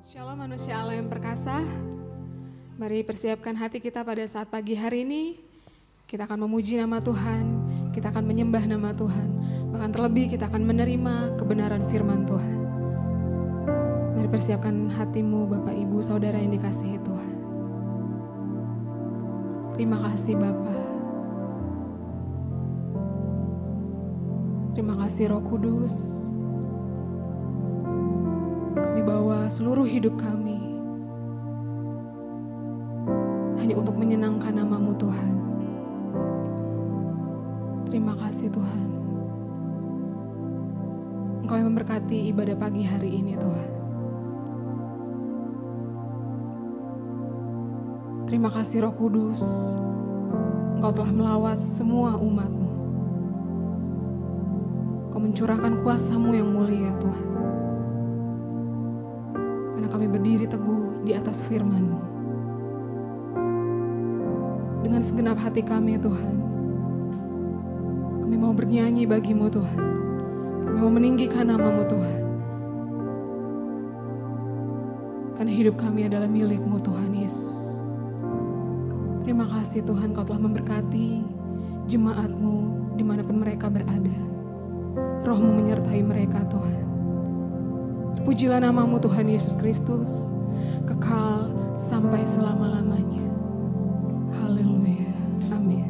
Shalom manusia Allah yang perkasa. Mari persiapkan hati kita pada saat pagi hari ini. Kita akan memuji nama Tuhan, kita akan menyembah nama Tuhan. Bahkan terlebih kita akan menerima kebenaran firman Tuhan. Mari persiapkan hatimu Bapak Ibu Saudara yang dikasihi Tuhan. Terima kasih Bapa. Terima kasih Roh Kudus. Kami bawa seluruh hidup kami hanya untuk menyenangkan nama-Mu Tuhan. Terima kasih Tuhan. Engkau yang memberkati ibadah pagi hari ini Tuhan. Terima kasih Roh Kudus. Engkau telah melawat semua umat-Mu. Engkau mencurahkan kuasa-Mu yang mulia Tuhan. Karena kami berdiri teguh di atas firman-Mu. Dengan segenap hati kami Tuhan, kami mau bernyanyi bagi-Mu Tuhan. Kami mau meninggikan nama-Mu Tuhan. Karena hidup kami adalah milik-Mu Tuhan Yesus. Terima kasih Tuhan Kau telah memberkati jemaat-Mu dimanapun mereka berada. Roh-Mu menyertai mereka Tuhan. Pujilah nama-Mu Tuhan Yesus Kristus, kekal sampai selama-lamanya. Haleluya, amin.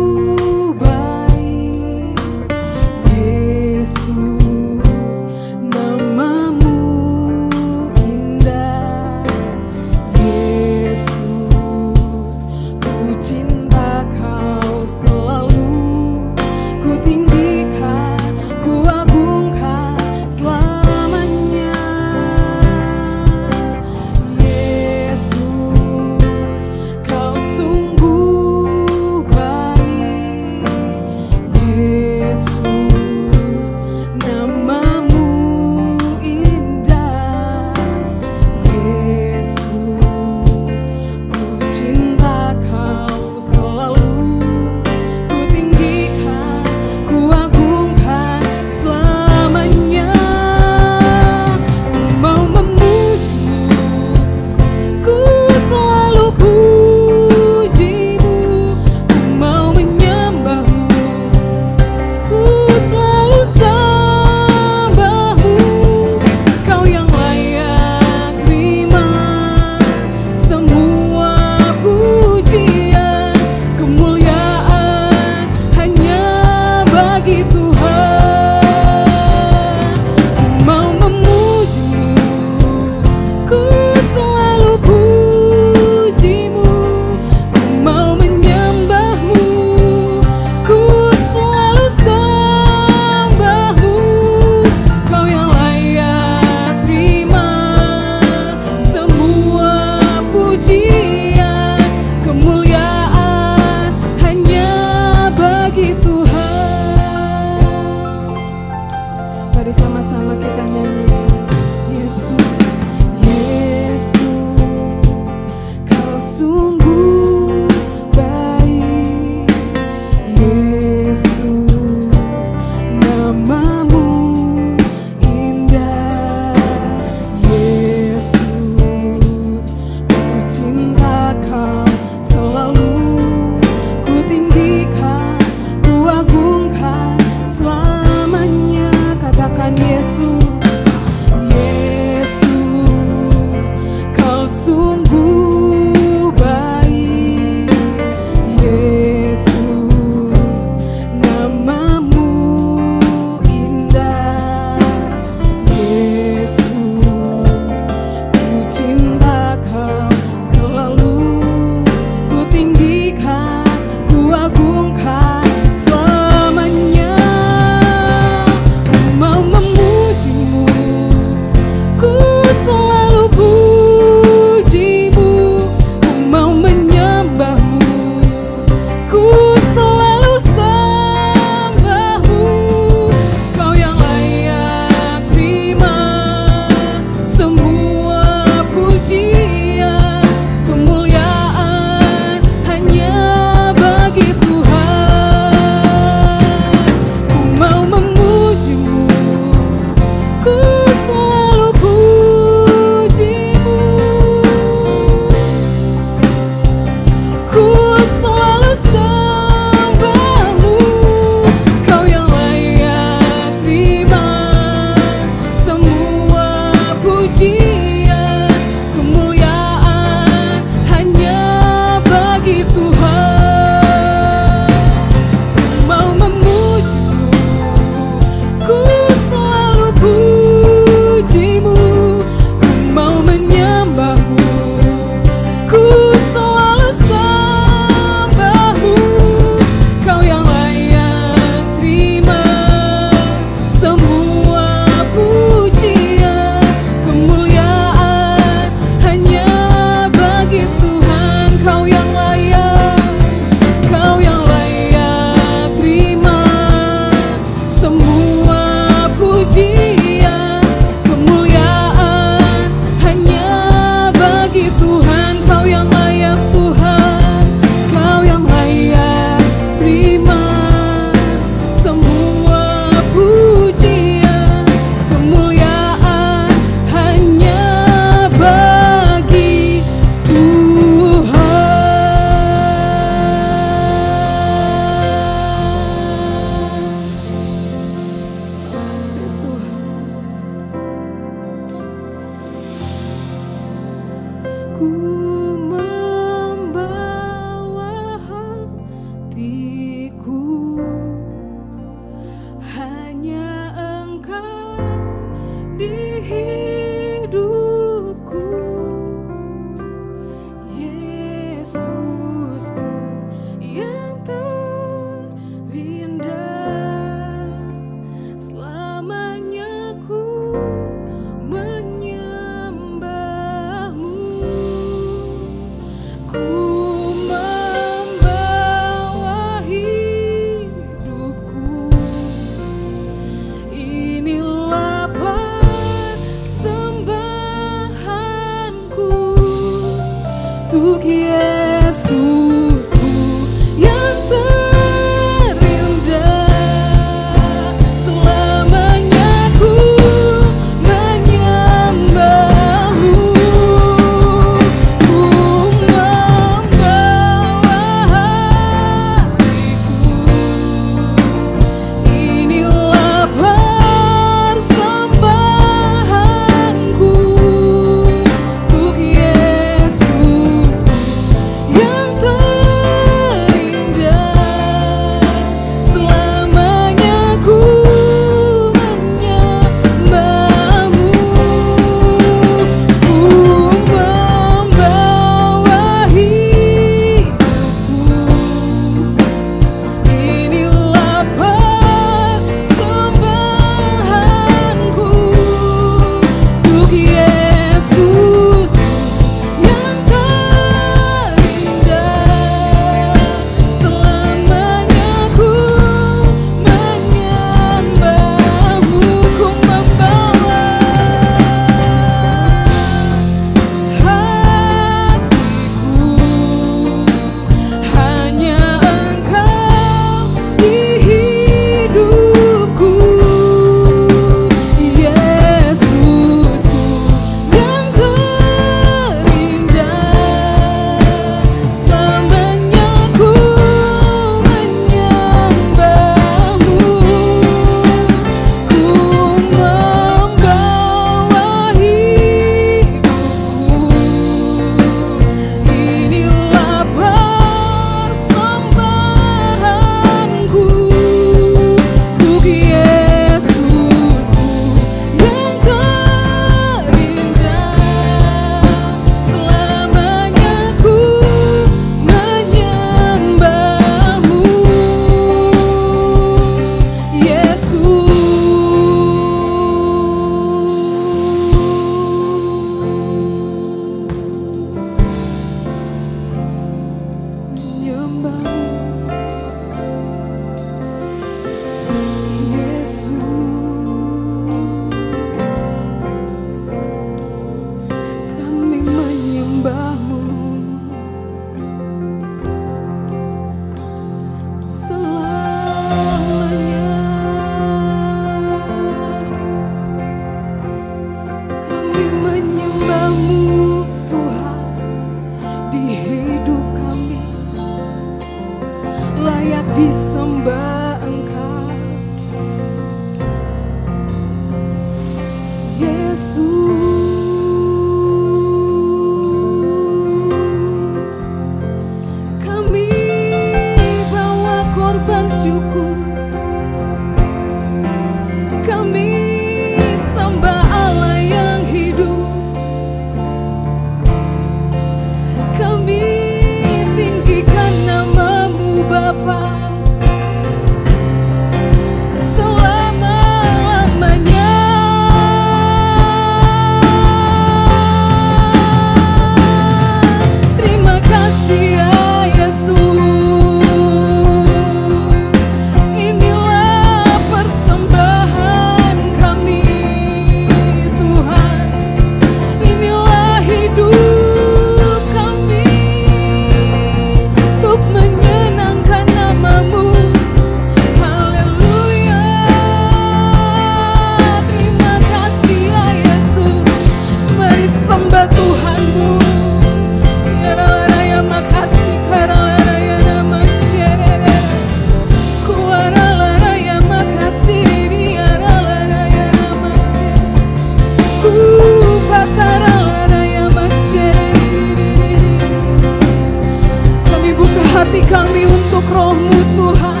hati kami untuk Roh-Mu Tuhan.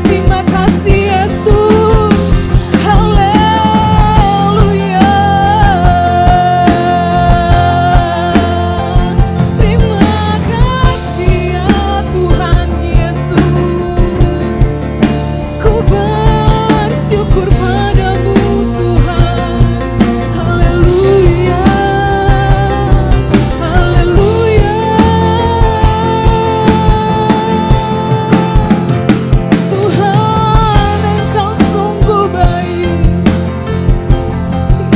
Terima kasih Yesus. Haleluya. Terima kasih ya Tuhan Yesus. Ku bersyukur padamu Tuhan. Haleluya. Haleluya. Tuhan, Engkau sungguh baik.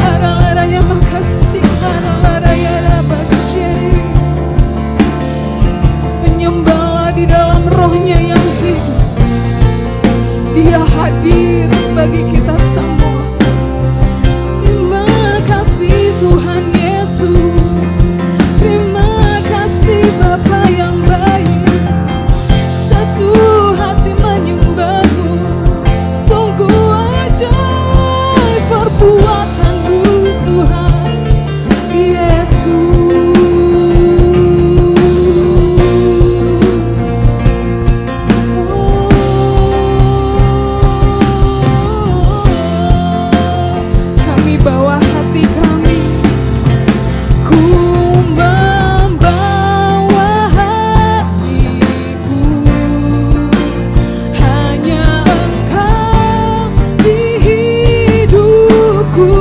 Ara-laraya makasih, ara-laraya rabasyiri. Menyembahlah di dalam Roh-Nya yang hidup. Dia hadir bagi kita semua. Terima kasih Tuhan Yesus. Terima kasih Bapa yang baik. Satu hati menyembah-Mu. Sungguh ajaib perbuatan-Mu Tuhan Yesus. Kami bawa hati kami, ku membawa hatiku, hanya Engkau di hidupku,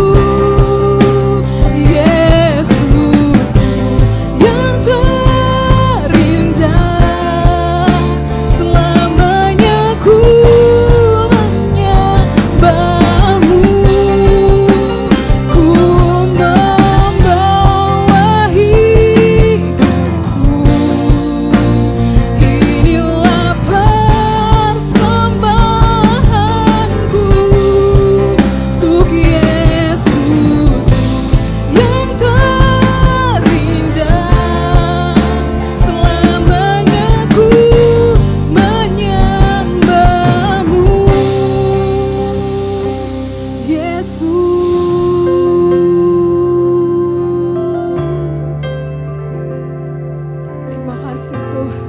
Yesus yang terindah. Selamanya ku menyembah-Mu, ku membawa hidupku. Inilah persembahanku untuk Yesus yang terindah. Selamanya ku menyembah-Mu, Yesus. Terima kasih Tuhan.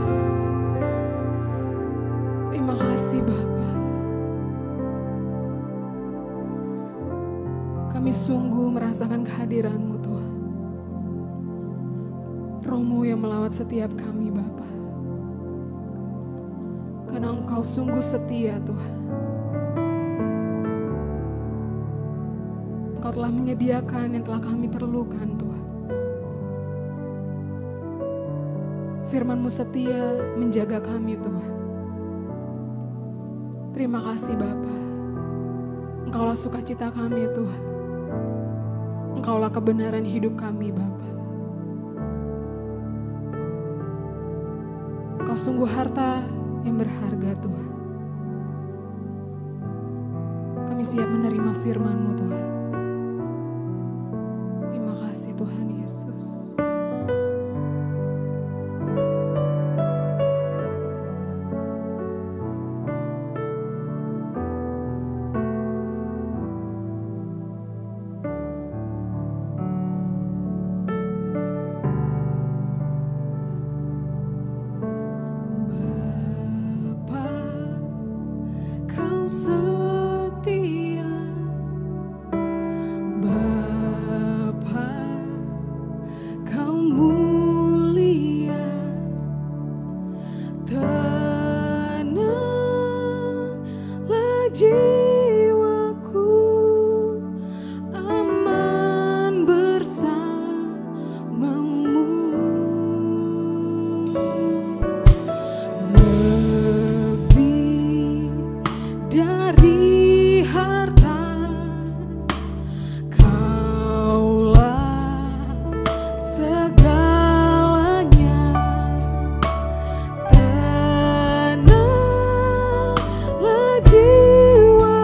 Terima kasih Bapa. Kami sungguh merasakan kehadiran-Mu Tuhan. Roh-Mu yang melawat setiap kami Bapa. Karena Engkau sungguh setia Tuhan. Engkau telah menyediakan yang telah kami perlukan Tuhan. Firman-Mu setia menjaga kami Tuhan. Terima kasih Bapa. Engkaulah sukacita kami Tuhan. Engkaulah kebenaran hidup kami Bapa. Engkau sungguh harta yang berharga Tuhan. Kami siap menerima firman-Mu Tuhan. Terima kasih Tuhan Yesus. Bapa, Kau setia. Bapa, Kau mulia. Tenanglah jiwaku, aman bersamamu. Lebih dari harta, Kaulah segalanya. Tenanglah jiwa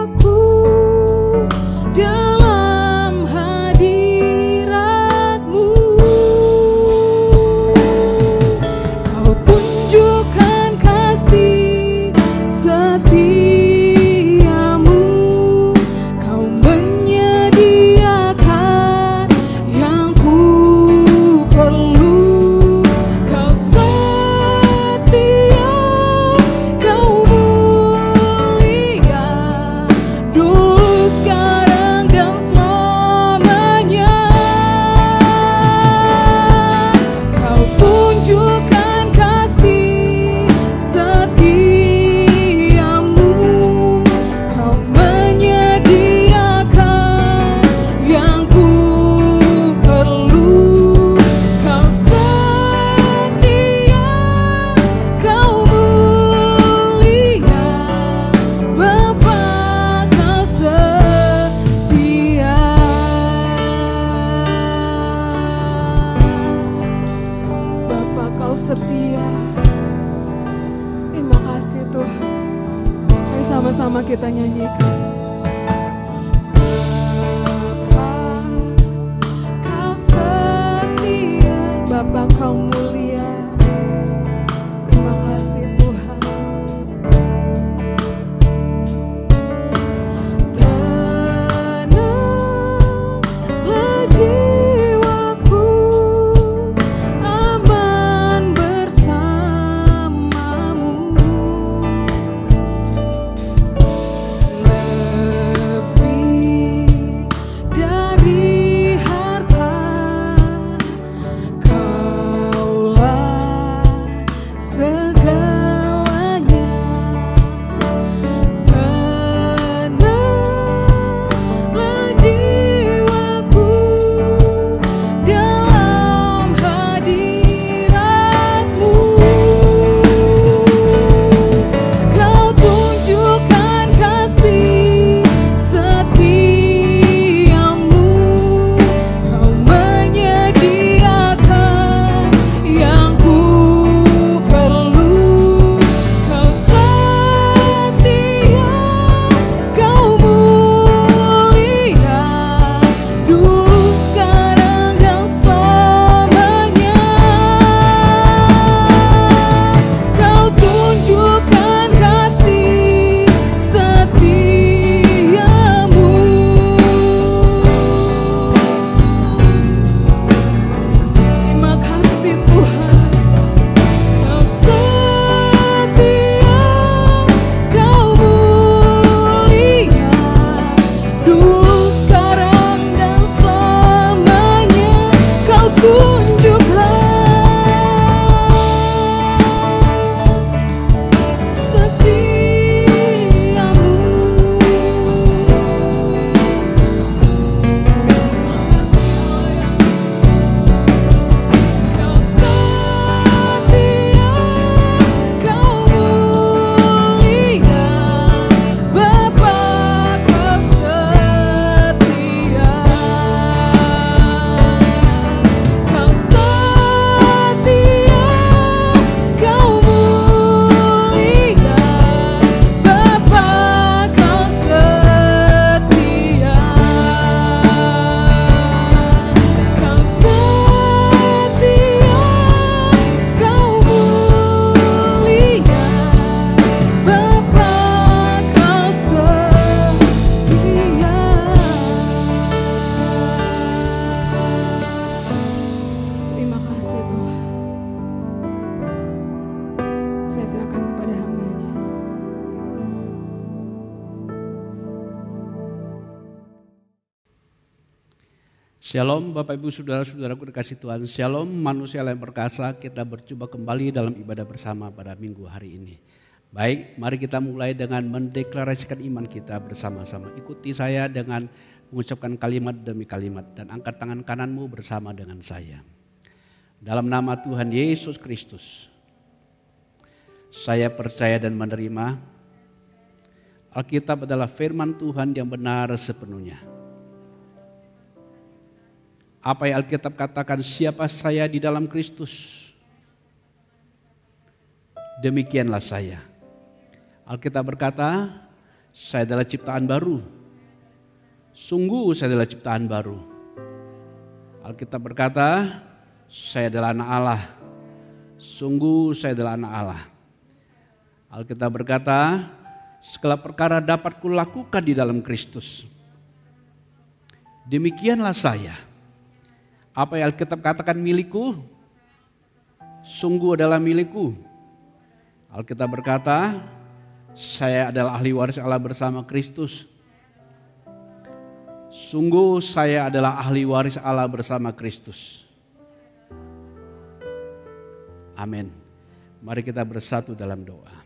sama-sama kita nyanyikan. Bapa, kau setia, Bapa kau mulia. Terima kasih Tuhan. Tenanglah jiwaku, aman bersamamu. Lebih dari harta, Kaulah segalanya. Tenanglah jiwaku dalam hadirat-Mu. Kau tunjukkan kasih setiamu, Kau menyediakan yang ku perlu. Kau setia, Kau mulia, dulu, sekarang, dan selamanya. Kau tunjukkan kasih setiamu. Terima kasih Tuhan. Kau setia, Kau mulia, dulu, sekarang, dan selamanya. Kau tunjukkan setiamu. Kau setia, Kau mulia, Bapa kau setia. Kau setia, Kau mulia, Bapa kau setia. Kau setia, Kau mulia, Bapa kau setia. Terima kasih Tuhan. Saya serahkan kepada hamba-Nya. Shalom Bapak Ibu Saudara-saudaraku dikasih Tuhan. Shalom manusia yang perkasa, kita berjumpa kembali dalam ibadah bersama pada minggu hari ini. Baik, mari kita mulai dengan mendeklarasikan iman kita bersama-sama. Ikuti saya dengan mengucapkan kalimat demi kalimat dan angkat tangan kananmu bersama dengan saya. Dalam nama Tuhan Yesus Kristus, saya percaya dan menerima Alkitab adalah firman Tuhan yang benar sepenuhnya. Apa yang Alkitab katakan, siapa saya di dalam Kristus, demikianlah saya. Alkitab berkata, saya adalah ciptaan baru. Sungguh saya adalah ciptaan baru. Alkitab berkata, saya adalah anak Allah. Sungguh saya adalah anak Allah. Alkitab berkata, segala perkara dapat kulakukan di dalam Kristus. Demikianlah saya. Apa yang Alkitab katakan milikku, sungguh adalah milikku. Alkitab berkata, saya adalah ahli waris Allah bersama Kristus. Sungguh saya adalah ahli waris Allah bersama Kristus. Amin. Mari kita bersatu dalam doa.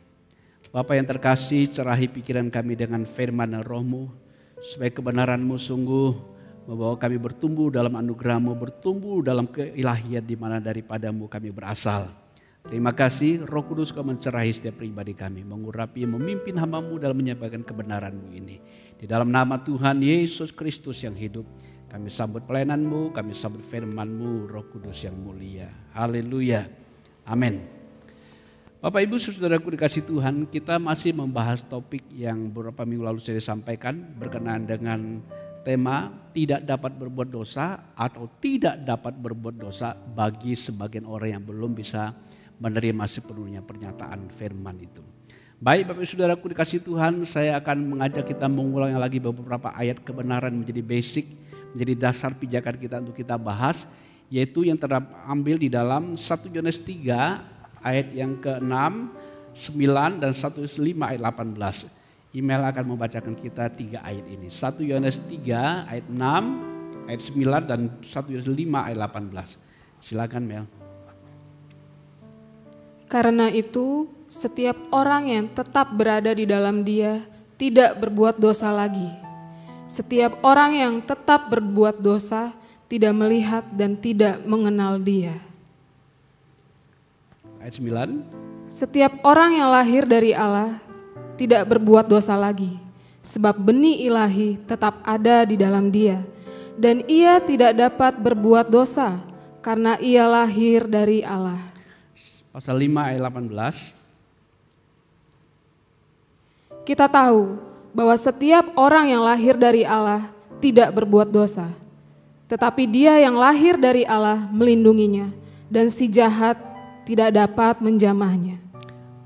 Bapa yang terkasih, cerahi pikiran kami dengan firman dan Roh-Mu, supaya kebenaran-Mu sungguh membawa kami bertumbuh dalam anugerah-Mu, bertumbuh dalam keilahian di mana daripadamu kami berasal. Terima kasih Roh Kudus, Kau mencerahi setiap pribadi kami, mengurapi, memimpin hamba-Mu dalam menyampaikan kebenaran-Mu ini. Di dalam nama Tuhan Yesus Kristus yang hidup, kami sambut pelayanan-Mu, kami sambut firman-Mu, Roh Kudus yang mulia. Haleluya. Amin. Bapak Ibu saudaraku dikasih Tuhan, kita masih membahas topik yang beberapa minggu lalu saya sampaikan berkenaan dengan tema tidak dapat berbuat dosa atau tidak dapat berbuat dosa bagi sebagian orang yang belum bisa menerima sepenuhnya pernyataan firman itu. Baik Bapak Ibu saudaraku dikasih Tuhan, saya akan mengajak kita mengulang lagi beberapa ayat kebenaran menjadi basic, menjadi dasar pijakan kita untuk kita bahas, yaitu yang terambil di dalam 1 Yohanes 3 ayat yang ke-6, 9 dan 1 Yohanes 5 ayat 18. Email akan membacakan kita 3 ayat ini. 1 Yohanes 3 ayat 6, ayat 9 dan 1 Yohanes 5 ayat 18. Silakan Mel. Karena itu, setiap orang yang tetap berada di dalam Dia tidak berbuat dosa lagi. Setiap orang yang tetap berbuat dosa tidak melihat dan tidak mengenal Dia. Ayat 9. Setiap orang yang lahir dari Allah tidak berbuat dosa lagi, sebab benih ilahi tetap ada di dalam Dia, dan ia tidak dapat berbuat dosa karena ia lahir dari Allah. Pasal 5 ayat 18. Kita tahu bahwa setiap orang yang lahir dari Allah tidak berbuat dosa, tetapi Dia yang lahir dari Allah melindunginya, dan si jahat tidak dapat menjamahnya.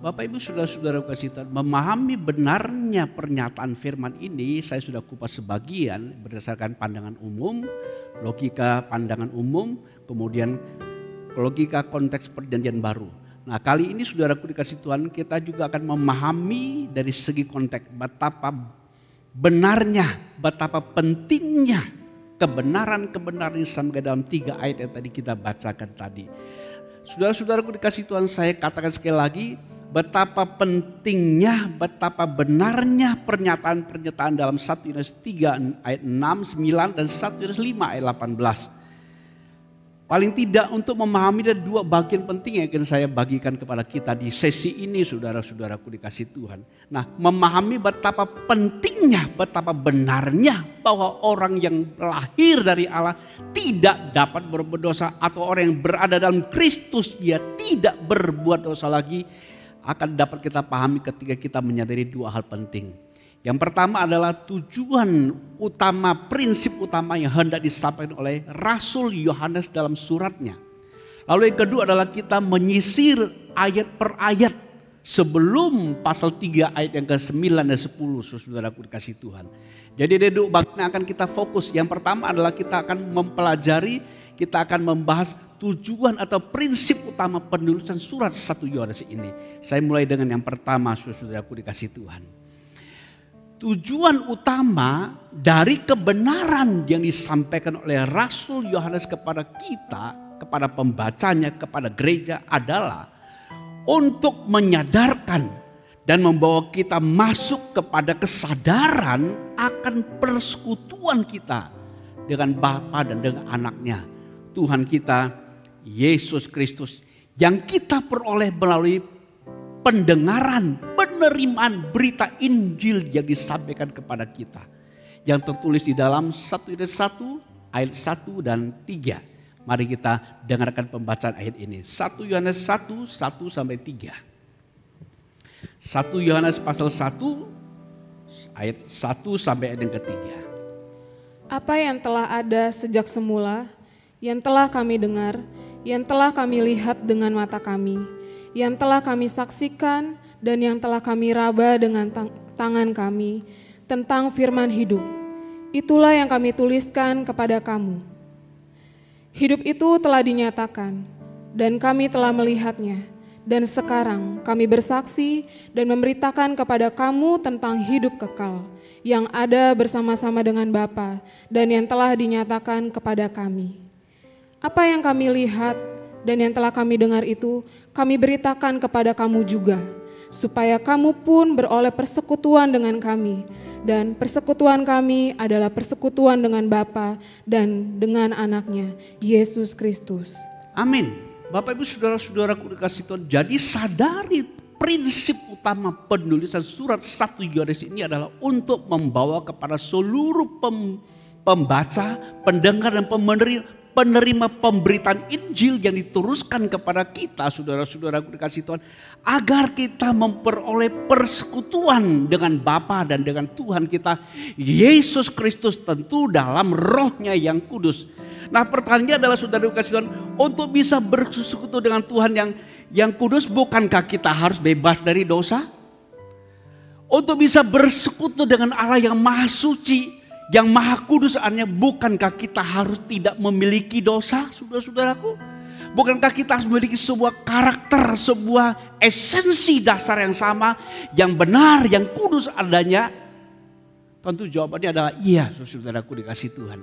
Bapak Ibu saudara-saudara kasih Tuhan, memahami benarnya pernyataan firman ini saya sudah kupas sebagian berdasarkan pandangan umum, logika pandangan umum, kemudian logika konteks perjanjian baru. Nah kali ini saudaraku dikasih Tuhan, kita juga akan memahami dari segi konteks betapa benarnya, betapa pentingnya kebenaran-kebenaran yang sampai dalam 3 ayat yang tadi kita bacakan tadi. Saudara-saudaraku dikasih Tuhan, saya katakan sekali lagi betapa pentingnya, betapa benarnya pernyataan-pernyataan dalam 1 Yohanes 3 ayat 6, 9 dan 1 Yohanes 5 ayat 18. Paling tidak untuk memahami ada 2 bagian penting yang akan saya bagikan kepada kita di sesi ini saudara-saudaraku dikasih Tuhan. Nah, memahami betapa pentingnya, betapa benarnya bahwa orang yang lahir dari Allah tidak dapat berbuat dosa, atau orang yang berada dalam Kristus dia tidak berbuat dosa lagi, akan dapat kita pahami ketika kita menyadari 2 hal penting. Yang pertama adalah tujuan utama, prinsip utama yang hendak disampaikan oleh Rasul Yohanes dalam suratnya. Lalu yang kedua adalah kita menyisir ayat per ayat sebelum pasal 3 ayat yang ke-9 dan 10 saudaraku dikasih Tuhan. Jadi ada 2 bagian akan kita fokus. Yang pertama adalah kita akan mempelajari, kita akan membahas tujuan atau prinsip utama penulisan surat 1 Yohanes ini. Saya mulai dengan yang pertama saudaraku dikasih Tuhan. Tujuan utama dari kebenaran yang disampaikan oleh Rasul Yohanes kepada kita, kepada pembacanya, kepada gereja adalah untuk menyadarkan dan membawa kita masuk kepada kesadaran akan persekutuan kita dengan Bapa dan dengan anaknya, Tuhan kita Yesus Kristus, yang kita peroleh melalui pendengaran, penerimaan berita Injil yang disampaikan kepada kita, yang tertulis di dalam 1 Yohanes 1 ayat 1 dan 3. Mari kita dengarkan pembacaan ayat ini. 1 Yohanes 1, 1 sampai 3. 1 Yohanes pasal 1 ayat 1 sampai ayat yang ketiga. Apa yang telah ada sejak semula, yang telah kami dengar, yang telah kami lihat dengan mata kami, yang telah kami saksikan dan yang telah kami raba dengan tangan kami tentang firman hidup. Itulah yang kami tuliskan kepada kamu. Hidup itu telah dinyatakan dan kami telah melihatnya, dan sekarang kami bersaksi dan memberitakan kepada kamu tentang hidup kekal yang ada bersama-sama dengan Bapa dan yang telah dinyatakan kepada kami. Apa yang kami lihat dan yang telah kami dengar itu kami beritakan kepada kamu juga, supaya kamu pun beroleh persekutuan dengan kami. Dan persekutuan kami adalah persekutuan dengan Bapa dan dengan anaknya, Yesus Kristus. Amin. Bapak Ibu saudara-saudaraku dikasih Tuhan, jadi sadari prinsip utama penulisan surat 1 Yohanes ini adalah untuk membawa kepada seluruh pembaca, pendengar dan penerima pemberitaan Injil yang diteruskan kepada kita, saudara-saudaraku dikasih Tuhan, agar kita memperoleh persekutuan dengan Bapa dan dengan Tuhan kita Yesus Kristus, tentu dalam Roh-Nya yang kudus. Nah, pertanyaannya adalah, saudara dikasih Tuhan, untuk bisa bersekutu dengan Tuhan yang kudus, bukankah kita harus bebas dari dosa? Untuk bisa bersekutu dengan Allah yang maha suci, yang maha kudus, artinya bukankah kita harus tidak memiliki dosa, saudara-saudaraku? Bukankah kita harus memiliki sebuah karakter, sebuah esensi dasar yang sama, yang benar, yang kudus adanya? Tentu jawabannya adalah iya, saudaraku dikasih Tuhan.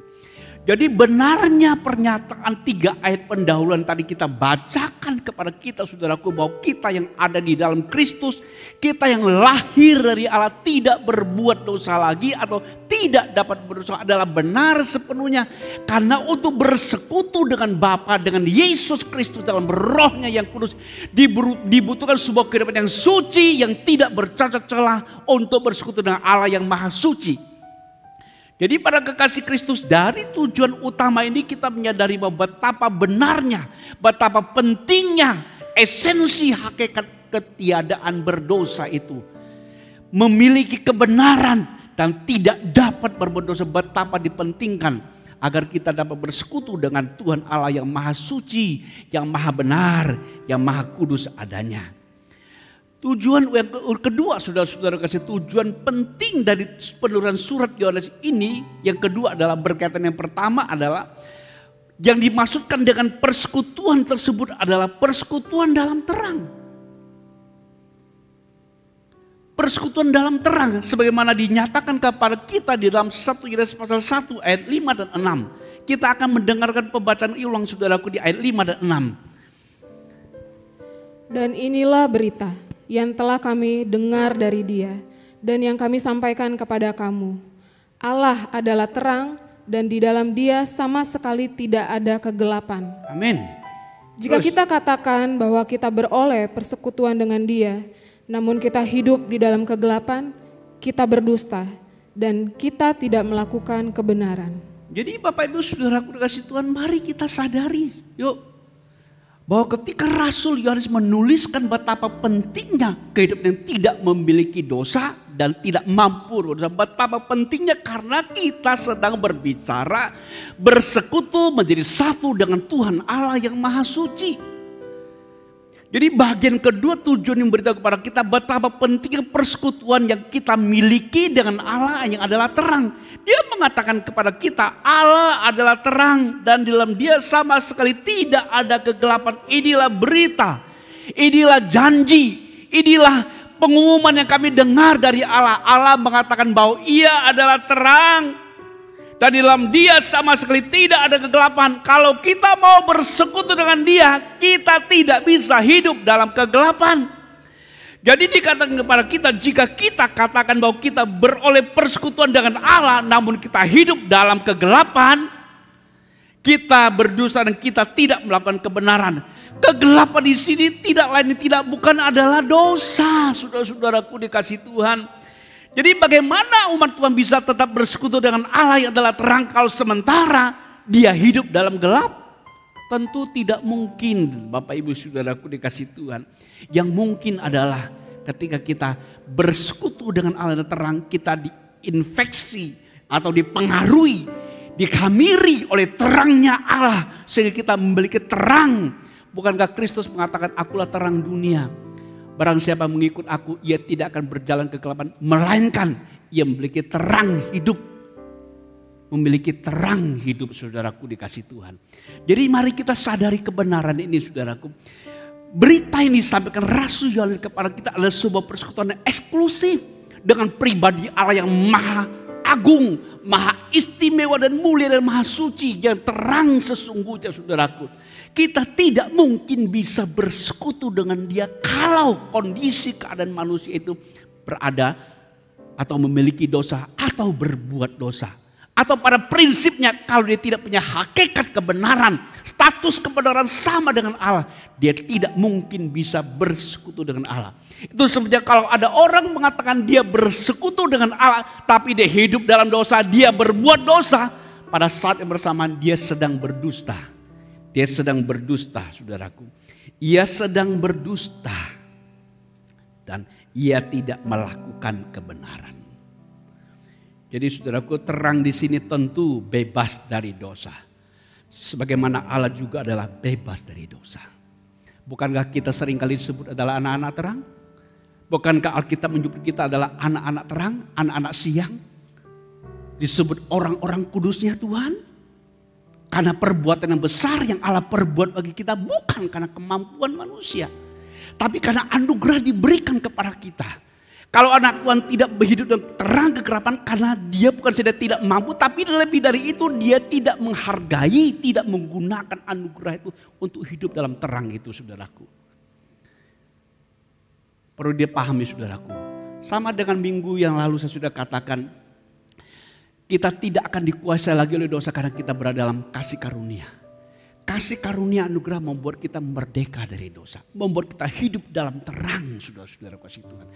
Jadi benarnya pernyataan 3 ayat pendahuluan tadi kita bacakan kepada kita, saudaraku, bahwa kita yang ada di dalam Kristus, kita yang lahir dari Allah, tidak berbuat dosa lagi atau tidak dapat berdosa, adalah benar sepenuhnya. Karena untuk bersekutu dengan Bapa, dengan Yesus Kristus dalam Roh-Nya yang kudus, dibutuhkan sebuah kehidupan yang suci, yang tidak bercacat celah untuk bersekutu dengan Allah yang maha suci. Jadi para kekasih Kristus, dari tujuan utama ini kita menyadari bahwa betapa benarnya, betapa pentingnya esensi hakikat ketiadaan berdosa itu. Memiliki kebenaran dan tidak dapat berbuat dosa, betapa dipentingkan agar kita dapat bersekutu dengan Tuhan Allah yang maha suci, yang maha benar, yang maha kudus adanya. Tujuan yang kedua, saudara-saudara kasih, tujuan penting dari penulisan surat Yohanes ini, yang kedua adalah berkaitan, yang pertama adalah yang dimaksudkan dengan persekutuan tersebut adalah persekutuan dalam terang. Persekutuan dalam terang sebagaimana dinyatakan kepada kita di dalam 1 Yohanes pasal 1 ayat 5 dan 6. Kita akan mendengarkan pembacaan ulang, saudaraku, di ayat 5 dan 6. Dan inilah berita yang telah kami dengar dari Dia dan yang kami sampaikan kepada kamu. Allah adalah terang dan di dalam Dia sama sekali tidak ada kegelapan. Amin. Jika kita katakan bahwa kita beroleh persekutuan dengan Dia, namun kita hidup di dalam kegelapan, kita berdusta dan kita tidak melakukan kebenaran. Jadi Bapak Ibu Saudaraku dikasih Tuhan, mari kita sadari yuk, bahwa ketika Rasul Yohanes menuliskan betapa pentingnya kehidupan yang tidak memiliki dosa dan tidak mampu berdosa, betapa pentingnya karena kita sedang berbicara bersekutu menjadi satu dengan Tuhan Allah yang maha suci. Jadi bagian kedua tujuan yang beritahu kepada kita betapa pentingnya persekutuan yang kita miliki dengan Allah yang adalah terang. Dia mengatakan kepada kita, Allah adalah terang dan di dalam Dia sama sekali tidak ada kegelapan. Inilah berita, inilah janji, inilah pengumuman yang kami dengar dari Allah. Allah mengatakan bahwa Ia adalah terang dan di dalam Dia sama sekali tidak ada kegelapan. Kalau kita mau bersekutu dengan Dia, kita tidak bisa hidup dalam kegelapan. Jadi dikatakan kepada kita, jika kita katakan bahwa kita beroleh persekutuan dengan Allah, namun kita hidup dalam kegelapan, kita berdusta dan kita tidak melakukan kebenaran. Kegelapan di sini tidak lain tidak bukan adalah dosa, saudara-saudaraku dikasih Tuhan. Jadi bagaimana umat Tuhan bisa tetap bersekutu dengan Allah yang adalah terang kalau sementara dia hidup dalam gelap? Tentu tidak mungkin, Bapak Ibu Saudaraku dikasih Tuhan. Yang mungkin adalah ketika kita bersekutu dengan Allah yang terang, kita diinfeksi atau dipengaruhi, dikhamiri oleh terangnya Allah sehingga kita memiliki terang. Bukankah Kristus mengatakan, akulah terang dunia. Barang siapa mengikut aku, ia tidak akan berjalan kegelapan, melainkan ia memiliki terang hidup. Memiliki terang hidup, saudaraku dikasih Tuhan. Jadi mari kita sadari kebenaran ini, saudaraku. Berita ini disampaikan Rasul Yohanes kepada kita adalah sebuah persekutuan yang eksklusif dengan pribadi Allah yang maha agung, maha istimewa dan mulia dan maha suci yang terang sesungguhnya, saudaraku. Kita tidak mungkin bisa bersekutu dengan Dia kalau kondisi keadaan manusia itu berada atau memiliki dosa atau berbuat dosa. Atau pada prinsipnya kalau dia tidak punya hakikat kebenaran, status kebenaran sama dengan Allah, dia tidak mungkin bisa bersekutu dengan Allah. Itu sebenarnya kalau ada orang mengatakan dia bersekutu dengan Allah, tapi dia hidup dalam dosa, dia berbuat dosa, pada saat yang bersamaan dia sedang berdusta. Dia sedang berdusta, saudaraku. Ia sedang berdusta dan ia tidak melakukan kebenaran. Jadi saudaraku, terang di sini tentu bebas dari dosa. Sebagaimana Allah juga adalah bebas dari dosa. Bukankah kita seringkali disebut adalah anak-anak terang? Bukankah Alkitab menyebut kita adalah anak-anak terang, anak-anak siang? Disebut orang-orang kudusnya Tuhan. Karena perbuatan yang besar yang Allah perbuat bagi kita bukan karena kemampuan manusia. Tapi karena anugerah diberikan kepada kita. Kalau anak Tuhan tidak berhidup dalam terang kegelapan karena dia bukan saja tidak mampu. Tapi lebih dari itu dia tidak menghargai, tidak menggunakan anugerah itu untuk hidup dalam terang itu, saudaraku. Perlu dia pahami, saudaraku. Sama dengan minggu yang lalu saya sudah katakan. Kita tidak akan dikuasai lagi oleh dosa karena kita berada dalam kasih karunia. Kasih karunia anugerah membuat kita merdeka dari dosa. Membuat kita hidup dalam terang, saudara-saudara kasih Tuhan.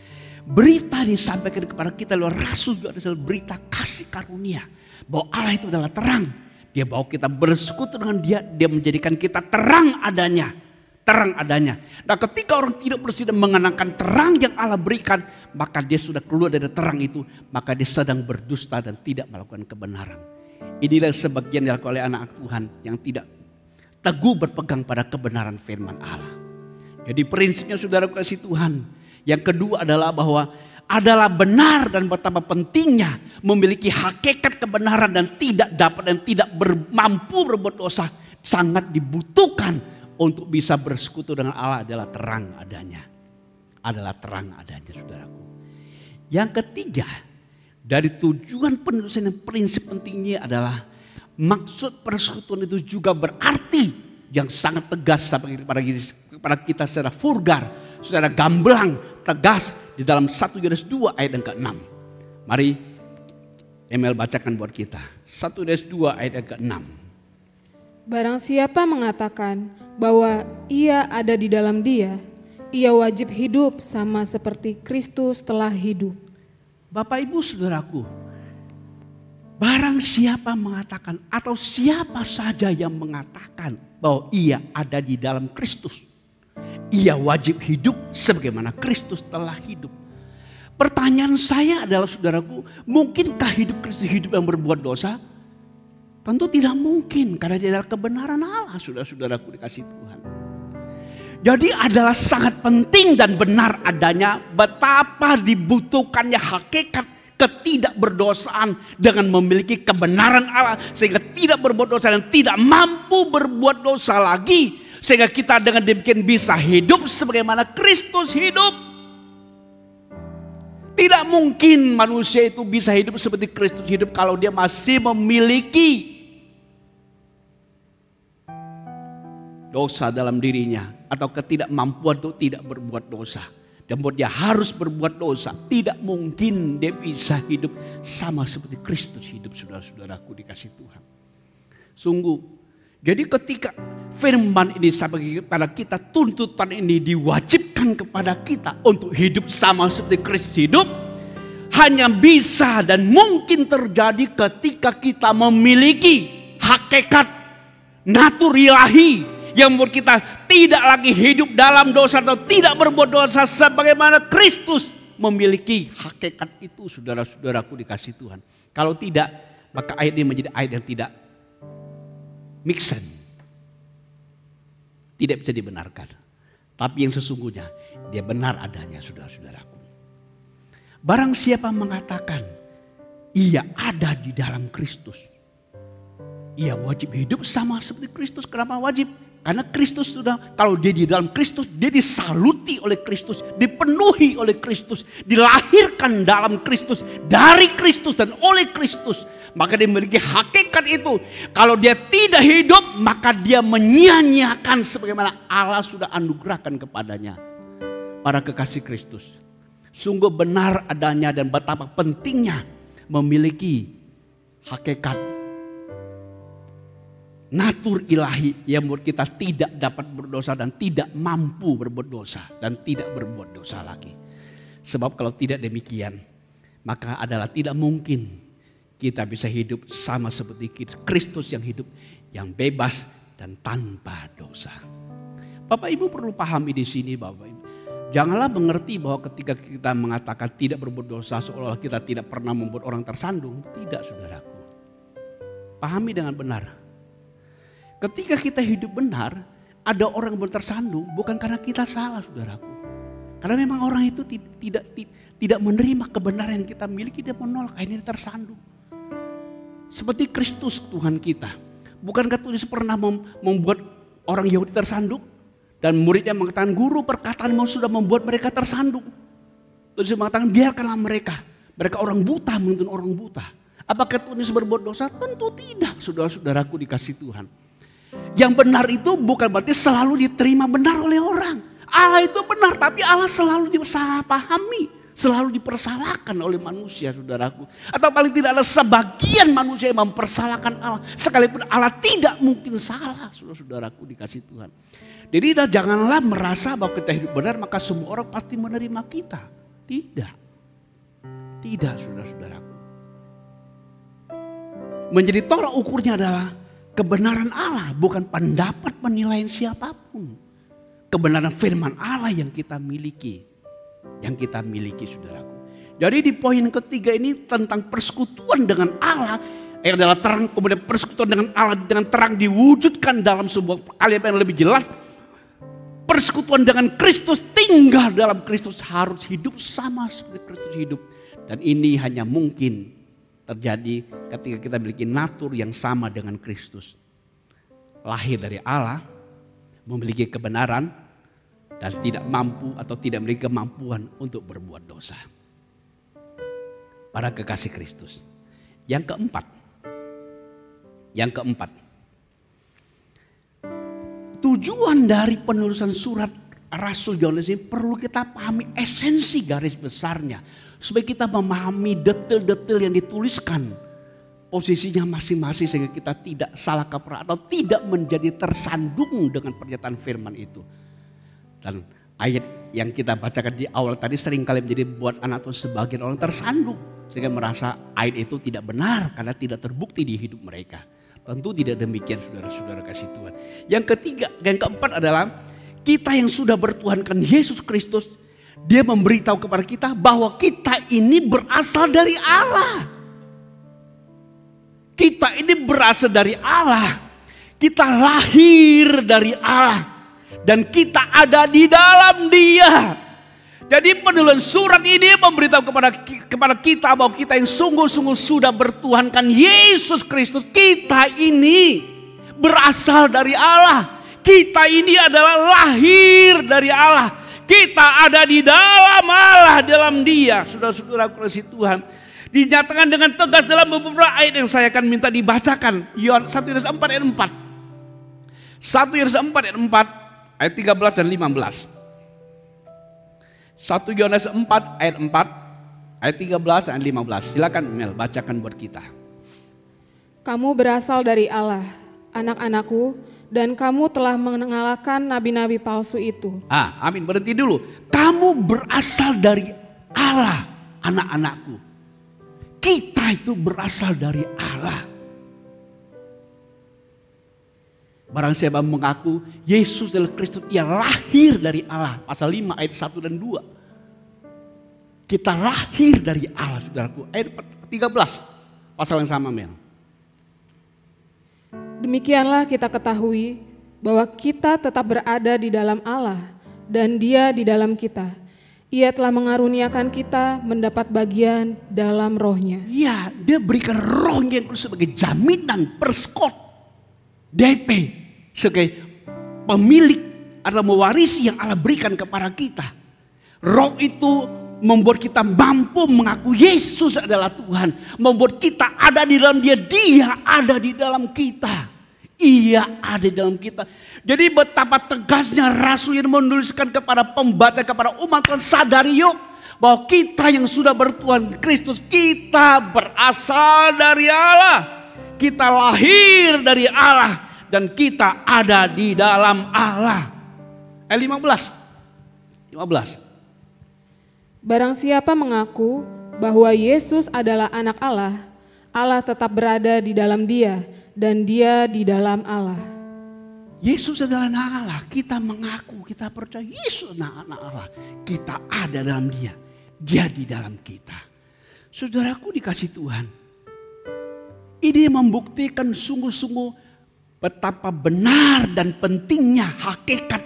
Berita disampaikan kepada kita lewat rasul juga adalah berita kasih karunia. Bahwa Allah itu adalah terang. Dia bawa kita bersekutu dengan dia. Dia menjadikan kita terang adanya. Terang adanya. Nah ketika orang tidak bersedia mengenakan terang yang Allah berikan, maka dia sudah keluar dari terang itu. Maka dia sedang berdusta dan tidak melakukan kebenaran. Inilah sebagian dilakukan oleh anak Tuhan yang tidak teguh berpegang pada kebenaran firman Allah. Jadi prinsipnya saudara kasih Tuhan. Yang kedua adalah bahwa adalah benar dan betapa pentingnya memiliki hakikat kebenaran dan tidak dapat dan tidak mampu berbuat dosa. Sangat dibutuhkan untuk bisa bersekutu dengan Allah adalah terang adanya. Adalah terang adanya, saudaraku. Yang ketiga, dari tujuan penulisan yang prinsip pentingnya adalah maksud persekutuan itu juga berarti yang sangat tegas kepada kita secara vulgar, secara gamblang, tegas di dalam 1 Yohanes 2 ayat yang ke-6. Mari Emil bacakan buat kita. 1 Yohanes 2 ayat yang ke-6. Barang siapa mengatakan bahwa ia ada di dalam dia, ia wajib hidup sama seperti Kristus telah hidup. Bapak Ibu Saudaraku, barang siapa mengatakan atau siapa saja yang mengatakan bahwa ia ada di dalam Kristus, ia wajib hidup sebagaimana Kristus telah hidup. Pertanyaan saya adalah saudaraku, mungkinkah hidup Kristus hidup yang berbuat dosa? Tentu tidak mungkin karena dia adalah kebenaran Allah, saudara-saudaraku dikasih Tuhan. Jadi adalah sangat penting dan benar adanya betapa dibutuhkannya hakikat ketidakberdosaan dengan memiliki kebenaran Allah. Sehingga tidak berbuat dosa dan tidak mampu berbuat dosa lagi. Sehingga kita dengan demikian bisa hidup sebagaimana Kristus hidup. Tidak mungkin manusia itu bisa hidup seperti Kristus hidup kalau dia masih memiliki dosa dalam dirinya atau ketidakmampuan untuk tidak berbuat dosa. Dan buat dia harus berbuat dosa, tidak mungkin dia bisa hidup sama seperti Kristus hidup, saudara-saudaraku dikasih Tuhan. Sungguh, jadi ketika firman ini sampai kepada kita, tuntutan ini diwajibkan kepada kita untuk hidup sama seperti Kristus hidup, hanya bisa dan mungkin terjadi ketika kita memiliki hakikat natur ilahi yang membuat kita tidak lagi hidup dalam dosa atau tidak berbuat dosa sebagaimana Kristus memiliki hakikat itu, saudara-saudaraku dikasih Tuhan. Kalau tidak, maka ayat ini menjadi ayat yang tidak make sense. Tidak bisa dibenarkan. Tapi yang sesungguhnya dia benar adanya, saudara-saudaraku. Barang siapa mengatakan ia ada di dalam Kristus, ia wajib hidup sama seperti Kristus. Kenapa wajib? Karena Kristus sudah, kalau dia di dalam Kristus, dia disaluti oleh Kristus, dipenuhi oleh Kristus, dilahirkan dalam Kristus, dari Kristus dan oleh Kristus. Maka dia memiliki hakikat itu. Kalau dia tidak hidup, maka dia menyia-nyiakan sebagaimana Allah sudah anugerahkan kepadanya. Para kekasih Kristus, sungguh benar adanya dan betapa pentingnya memiliki hakikat natur ilahi yang membuat kita tidak dapat berdosa dan tidak mampu berbuat dosa dan tidak berbuat dosa lagi. Sebab kalau tidak demikian, maka adalah tidak mungkin kita bisa hidup sama seperti Kristus yang hidup, yang bebas dan tanpa dosa. Bapak Ibu perlu pahami di sini, Bapak Ibu. Janganlah mengerti bahwa ketika kita mengatakan tidak berbuat dosa seolah kita tidak pernah membuat orang tersandung. Tidak, saudaraku. Pahami dengan benar. Ketika kita hidup benar, ada orang yang tersandung bukan karena kita salah, saudaraku. Karena memang orang itu tidak menerima kebenaran yang kita miliki, dia menolak, akhirnya tersandung. Seperti Kristus Tuhan kita. Bukankah Tuhan Yesus pernah membuat orang Yahudi tersandung? Dan muridnya mengatakan, guru perkataanmu sudah membuat mereka tersandung. Tuhan Yesus mengatakan, biarkanlah mereka. Mereka orang buta menuntun orang buta. Apakah Tuhan Yesus berbuat dosa? Tentu tidak, saudara-saudaraku dikasih Tuhan. Yang benar itu bukan berarti selalu diterima benar oleh orang. Allah itu benar, tapi Allah selalu disalahpahami. Selalu dipersalahkan oleh manusia, saudaraku. Atau paling tidak ada sebagian manusia yang mempersalahkan Allah. Sekalipun Allah tidak mungkin salah, saudara-saudaraku dikasih Tuhan. Jadi janganlah merasa bahwa kita hidup benar maka semua orang pasti menerima kita. Tidak. Tidak, saudara-saudaraku. Menjadi tolak ukurnya adalah kebenaran Allah, bukan pendapat penilaian siapapun. Kebenaran firman Allah yang kita miliki. Yang kita miliki, saudaraku. Jadi di poin ketiga ini tentang persekutuan dengan Allah. Yang adalah terang, kemudian persekutuan dengan Allah dengan terang diwujudkan dalam sebuah kalimat yang lebih jelas. Persekutuan dengan Kristus, tinggal dalam Kristus, harus hidup sama seperti Kristus hidup. Dan ini hanya mungkin terjadi ketika kita memiliki natur yang sama dengan Kristus. Lahir dari Allah, memiliki kebenaran, dan tidak mampu atau tidak memiliki kemampuan untuk berbuat dosa. Para kekasih Kristus. Yang keempat. Tujuan dari penulisan surat Rasul Yohanes ini perlu kita pahami esensi garis besarnya. Supaya kita memahami detail-detail yang dituliskan. Posisinya masing-masing sehingga kita tidak salah kaprah atau tidak menjadi tersandung dengan pernyataan firman itu. Dan ayat yang kita bacakan di awal tadi seringkali menjadi buat anak Tuhan sebagian orang tersandung. Sehingga merasa ayat itu tidak benar karena tidak terbukti di hidup mereka. Tentu tidak demikian, saudara-saudara kasih Tuhan. Yang keempat adalah kita yang sudah bertuhankan Yesus Kristus. Dia memberitahu kepada kita bahwa kita ini berasal dari Allah. Kita ini berasal dari Allah. Kita lahir dari Allah. Dan kita ada di dalam Dia. Jadi penulisan surat ini memberitahu kepada kita bahwa kita yang sungguh-sungguh sudah bertuhankan Yesus Kristus. Kita ini berasal dari Allah. Kita ini adalah lahir dari Allah. Kita ada di dalam Allah, dalam Dia. Saudara-saudara kasih Tuhan. Dinyatakan dengan tegas dalam beberapa ayat yang saya akan minta dibacakan. 1 Yohanes 4 ayat 4. 1 Yohanes 4 ayat 4. Ayat 13 dan 15. 1 Yohanes 4 ayat 4. Ayat 13 dan 15. Silakan Mel bacakan buat kita. Kamu berasal dari Allah, anak-anakku, dan kamu telah mengalahkan nabi-nabi palsu itu. Amin, berhenti dulu. Kamu berasal dari Allah, anak-anakku. Kita itu berasal dari Allah. Barang siapa mengaku Yesus adalah Kristus, ia lahir dari Allah. Pasal 5 ayat 1 dan 2. Kita lahir dari Allah, saudaraku. Ayat 13, pasal yang sama Mel. Demikianlah kita ketahui bahwa kita tetap berada di dalam Allah dan Dia di dalam kita. Ia telah mengaruniakan kita mendapat bagian dalam rohnya. Ya, Dia berikan rohnya itu sebagai jaminan perskot DP. Sebagai pemilik atau mewarisi yang Allah berikan kepada kita. Roh itu membuat kita mampu mengaku Yesus adalah Tuhan. Membuat kita ada di dalam Dia. Dia ada di dalam kita. Ia ada di dalam kita. Jadi betapa tegasnya Rasul yang menuliskan kepada pembaca, kepada umat Tuhan, sadari yuk bahwa kita yang sudah bertuhan Kristus, kita berasal dari Allah. Kita lahir dari Allah. Dan kita ada di dalam Allah. Ayat 15. Barang siapa mengaku bahwa Yesus adalah anak Allah, Allah tetap berada di dalam dia dan dia di dalam Allah. Yesus adalah anak Allah. Kita mengaku, kita percaya Yesus adalah anak Allah. Kita ada dalam dia. Dia di dalam kita. Saudaraku dikasih Tuhan. Ini membuktikan sungguh-sungguh betapa benar dan pentingnya hakikat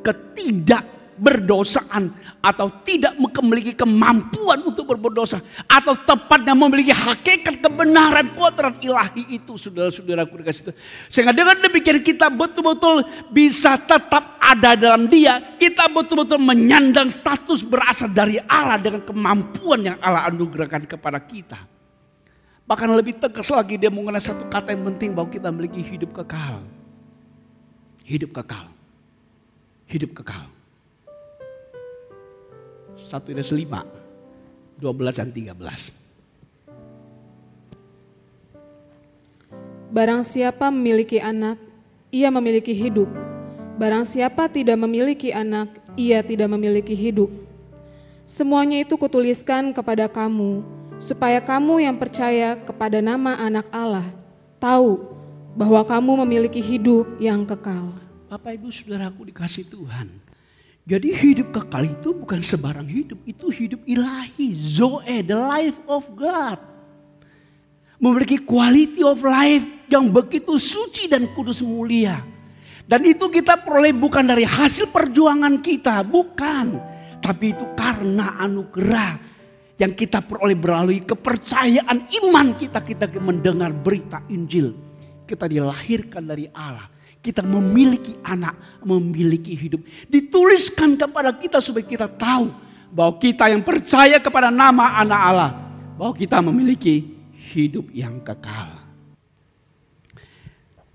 ketidakberdosaan atau tidak memiliki kemampuan untuk berbuat dosa, atau tepatnya memiliki hakikat kebenaran kodrat ilahi itu, saudara-saudaraku dikasih Tuhan. Sehingga dengan demikian kita betul-betul bisa tetap ada dalam dia. Kita betul-betul menyandang status berasal dari Allah dengan kemampuan yang Allah anugerahkan kepada kita. Bahkan lebih tegas lagi dia menggunakan satu kata yang penting, bahwa kita memiliki hidup kekal. Hidup kekal. Hidup kekal. 1 Yohanes 5, 12 dan 13. Barang siapa memiliki anak, ia memiliki hidup. Barang siapa tidak memiliki anak, ia tidak memiliki hidup. Semuanya itu kutuliskan kepada kamu, supaya kamu yang percaya kepada nama anak Allah tahu bahwa kamu memiliki hidup yang kekal. Bapak ibu saudaraku dikasih Tuhan. Jadi hidup kekal itu bukan sebarang hidup. Itu hidup ilahi. Zoe, the life of God. Memiliki quality of life yang begitu suci dan kudus mulia. Dan itu kita peroleh bukan dari hasil perjuangan kita. Bukan. Tapi itu karena anugerah yang kita peroleh melalui kepercayaan iman kita mendengar berita Injil. Kita dilahirkan dari Allah. Kita memiliki anak, memiliki hidup. Dituliskan kepada kita supaya kita tahu bahwa kita yang percaya kepada nama anak Allah, bahwa kita memiliki hidup yang kekal.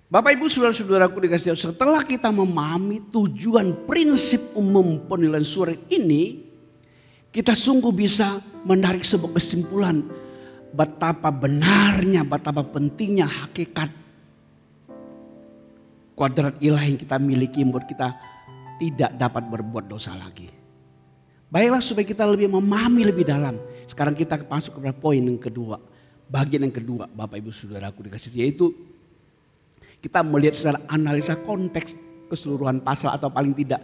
Bapak ibu saudara-saudaraku dikasih Tuhan, setelah kita memahami tujuan prinsip umum penulisan surat ini, kita sungguh bisa menarik sebuah kesimpulan betapa benarnya, betapa pentingnya hakikat kuadrat ilahi yang kita miliki membuat kita tidak dapat berbuat dosa lagi. Baiklah supaya kita lebih memahami lebih dalam. Sekarang kita masuk kepada poin yang kedua. Bagian yang kedua Bapak Ibu Saudaraku dikasih, yaitu kita melihat secara analisa konteks keseluruhan pasal atau paling tidak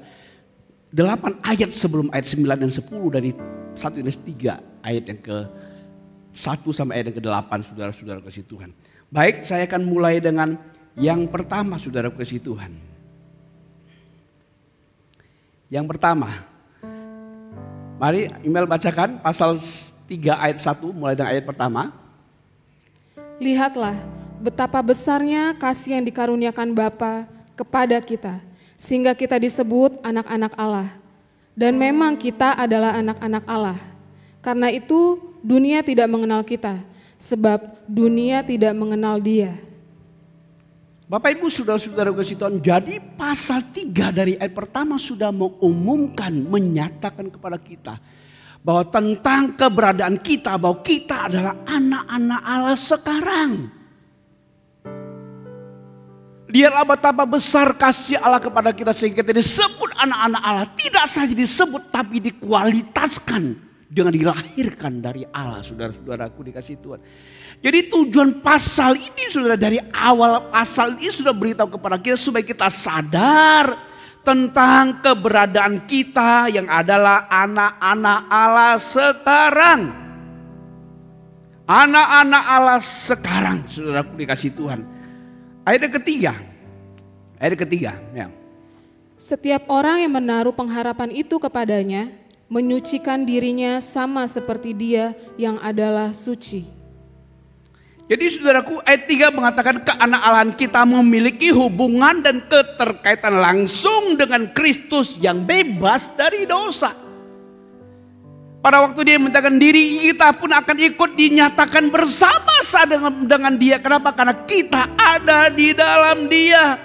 8 ayat sebelum ayat 9 dan 10 dari 1 Yohanes 3 ayat yang ke-1 sampai ayat yang ke-8 saudara-saudara kasih Tuhan. Baik, saya akan mulai dengan yang pertama saudara kasih Tuhan. Yang pertama, mari Imel bacakan pasal 3 ayat 1 mulai dengan ayat pertama. Lihatlah betapa besarnya kasih yang dikaruniakan Bapa kepada kita, sehingga kita disebut anak-anak Allah. Dan memang kita adalah anak-anak Allah. Karena itu dunia tidak mengenal kita, sebab dunia tidak mengenal Dia. Bapak ibu saudara-saudara kasih Tuhan, jadi pasal 3 dari ayat pertama sudah mengumumkan, menyatakan kepada kita bahwa tentang keberadaan kita, bahwa kita adalah anak-anak Allah sekarang. Lihatlah betapa besar kasih Allah kepada kita sehingga kita disebut anak-anak Allah. Tidak saja disebut tapi dikualitaskan dengan dilahirkan dari Allah, saudara-saudaraku dikasih Tuhan. Jadi tujuan pasal ini saudara, dari awal pasal ini sudah beritahu kepada kita supaya kita sadar tentang keberadaan kita yang adalah anak-anak Allah sekarang. Anak-anak Allah sekarang, saudaraku dikasih Tuhan. Ayat ketiga. Ya. Setiap orang yang menaruh pengharapan itu kepadanya, menyucikan dirinya sama seperti Dia yang adalah suci. Jadi saudaraku, ayat 3 mengatakan keanak-Allahan kita memiliki hubungan dan keterkaitan langsung dengan Kristus yang bebas dari dosa. Pada waktu Dia menyatakan diri, kita pun akan ikut dinyatakan bersama-sama dengan Dia. Kenapa? Karena kita ada di dalam Dia.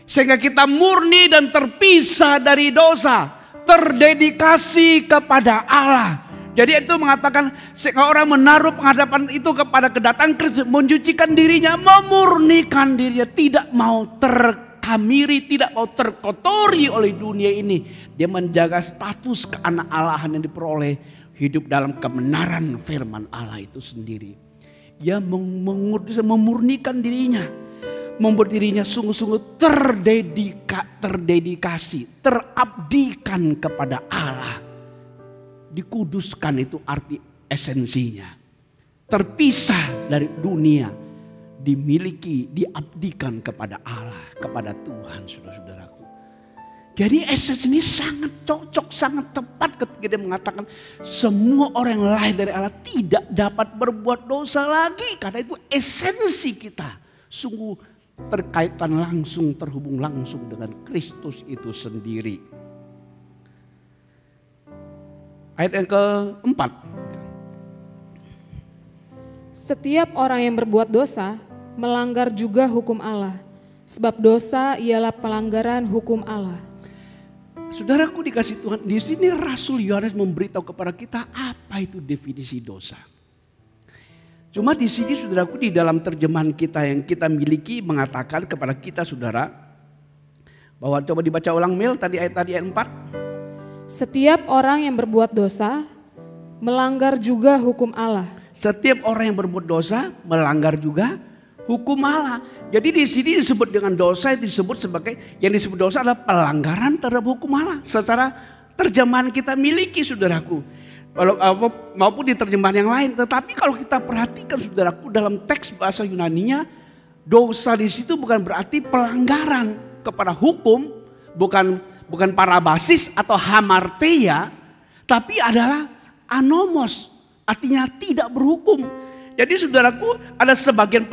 Sehingga kita murni dan terpisah dari dosa, terdedikasi kepada Allah. Jadi itu mengatakan sehingga orang menaruh penghadapan itu kepada kedatangan Kristus, mencucikan dirinya, memurnikan dirinya, tidak mau terkamiri, tidak mau terkotori oleh dunia ini. Dia menjaga status keanak-Allahan yang diperoleh, hidup dalam kebenaran firman Allah itu sendiri. Ia memurnikan dirinya. Membuat dirinya sungguh-sungguh terdedikasi, terabdikan kepada Allah. Dikuduskan itu arti esensinya. Terpisah dari dunia, dimiliki, diabdikan kepada Allah, kepada Tuhan, saudara-saudaraku. Jadi esensi ini sangat cocok, sangat tepat ketika dia mengatakan semua orang yang lahir dari Allah tidak dapat berbuat dosa lagi. Karena itu esensi kita sungguh terkaitan langsung, terhubung langsung dengan Kristus itu sendiri. Ayat yang keempat. Setiap orang yang berbuat dosa melanggar juga hukum Allah, sebab dosa ialah pelanggaran hukum Allah. Saudaraku dikasih Tuhan, di sini Rasul Yohanes memberitahu kepada kita apa itu definisi dosa. Cuma di sini saudaraku, di dalam terjemahan kita yang kita miliki mengatakan kepada kita saudara, bahwa coba dibaca ulang Mil tadi ayat 4. Setiap orang yang berbuat dosa melanggar juga hukum Allah. Setiap orang yang berbuat dosa melanggar juga hukum Allah. Jadi di sini disebut dengan dosa, itu disebut sebagai, yang disebut dosa adalah pelanggaran terhadap hukum Allah. Secara terjemahan kita miliki saudaraku. Maupun di terjemahan yang lain. Tetapi kalau kita perhatikan saudaraku, dalam teks bahasa Yunaninya, dosa di situ bukan berarti pelanggaran kepada hukum, bukan parabasis atau hamarteia, tapi adalah anomos, artinya tidak berhukum. Jadi saudaraku, ada sebagian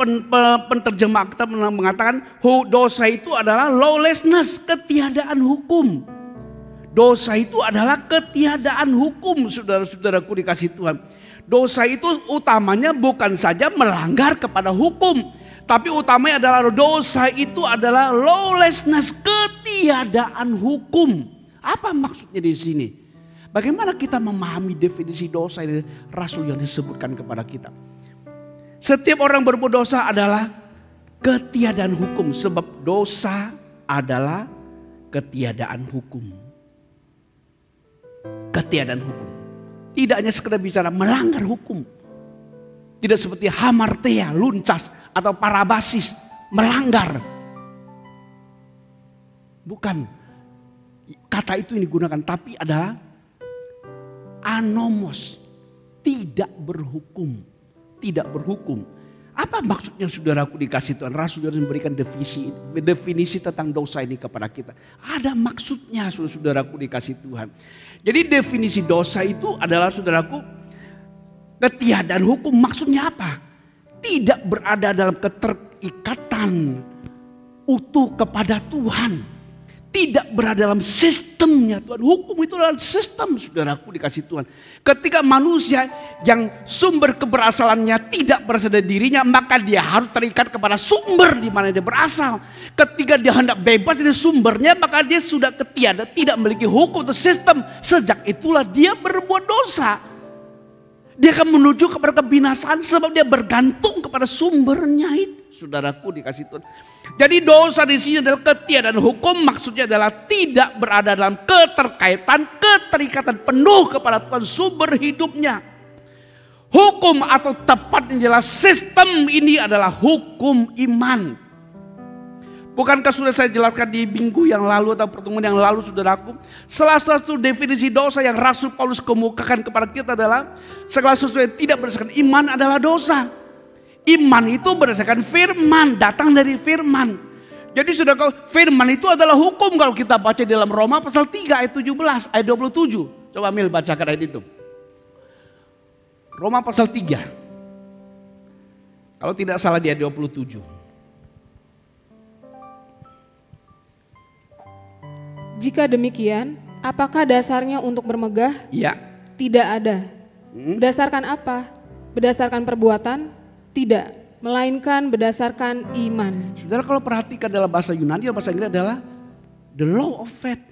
penterjemah kita mengatakan dosa itu adalah lawlessness, ketiadaan hukum. Dosa itu adalah ketiadaan hukum, saudara-saudaraku dikasih Tuhan. Dosa itu utamanya bukan saja melanggar kepada hukum, tapi utamanya adalah dosa itu adalah lawlessness, ketiadaan hukum. Apa maksudnya di sini? Bagaimana kita memahami definisi dosa yang Rasul yang disebutkan kepada kita? Setiap orang berbuat dosa adalah ketiadaan hukum, sebab dosa adalah ketiadaan hukum. Ketiadaan hukum. Tidak hanya sekedar bicara melanggar hukum. Tidak seperti hamarteia, luncas atau parabasis, melanggar. Bukan kata itu yang digunakan, tapi adalah anomos, tidak berhukum. Tidak berhukum. Apa maksudnya saudaraku dikasih Tuhan? Rasul harus memberikan definisi tentang dosa ini kepada kita. Ada maksudnya saudaraku dikasih Tuhan. Jadi definisi dosa itu adalah saudaraku ketiadaan hukum. Maksudnya apa? Tidak berada dalam keterikatan utuh kepada Tuhan. Tidak berada dalam sistemnya Tuhan. Hukum itu adalah sistem saudaraku dikasih Tuhan. Ketika manusia yang sumber keberasalannya tidak berasal dari dirinya, maka dia harus terikat kepada sumber di mana dia berasal. Ketika dia hendak bebas dari sumbernya, maka dia sudah ketiada, tidak memiliki hukum atau sistem. Sejak itulah dia berbuat dosa. Dia akan menuju kepada kebinasaan sebab dia bergantung kepada sumbernya itu. Saudaraku dikasih Tuhan. Jadi dosa di sini adalah ketiadaan hukum, maksudnya adalah tidak berada dalam keterikatan penuh kepada Tuhan sumber hidupnya. Hukum atau tepatnya adalah sistem ini adalah hukum iman. Bukankah sudah saya jelaskan di minggu yang lalu atau pertemuan yang lalu saudaraku, salah satu definisi dosa yang Rasul Paulus kemukakan kepada kita adalah segala sesuatu yang tidak berdasarkan iman adalah dosa. Iman itu berdasarkan firman, datang dari firman. Jadi saudara, firman itu adalah hukum kalau kita baca dalam Roma pasal 3 ayat 17, ayat 27. Coba Mil bacakan ayat itu. Roma pasal 3. Kalau tidak salah di ayat 27. Jika demikian, apakah dasarnya untuk bermegah? Ya. Tidak ada. Berdasarkan apa? Berdasarkan perbuatan? Tidak, melainkan berdasarkan iman. Saudara kalau perhatikan dalam bahasa Yunani, bahasa Inggris adalah the law of faith.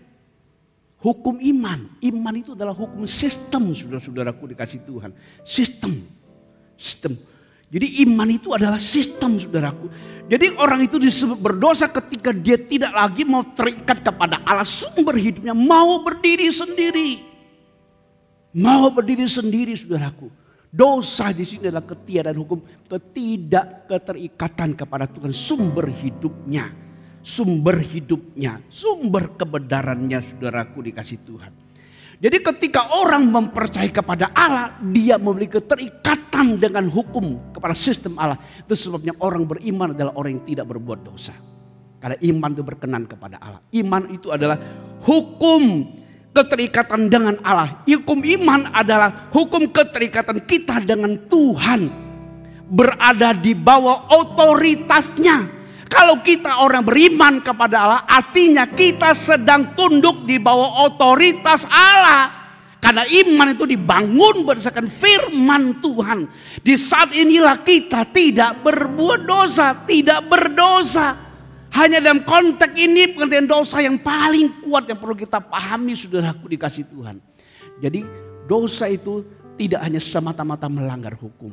Hukum iman. Iman itu adalah hukum sistem, saudara-saudaraku dikasih Tuhan. Sistem. Jadi iman itu adalah sistem, saudaraku. Jadi orang itu disebut berdosa ketika dia tidak lagi mau terikat kepada Allah sumber hidupnya. Mau berdiri sendiri. Mau berdiri sendiri, saudaraku. Dosa di sini adalah ketiadaan hukum, ketidakketerikatan kepada Tuhan, sumber hidupnya, sumber kebenarannya, saudaraku dikasih Tuhan. Jadi ketika orang mempercayai kepada Allah, dia memiliki keterikatan dengan hukum kepada sistem Allah. Itu sebabnya orang beriman adalah orang yang tidak berbuat dosa. Karena iman itu berkenan kepada Allah. Iman itu adalah hukum keterikatan dengan Allah. Hukum iman adalah hukum keterikatan kita dengan Tuhan. Berada di bawah otoritasnya. Kalau kita orang beriman kepada Allah, artinya kita sedang tunduk di bawah otoritas Allah. Karena iman itu dibangun berdasarkan firman Tuhan. Di saat inilah kita tidak berbuat dosa, tidak berdosa. Hanya dalam konteks ini pengertian dosa yang paling kuat yang perlu kita pahami, saudaraku dikasih Tuhan. Jadi dosa itu tidak hanya semata-mata melanggar hukum,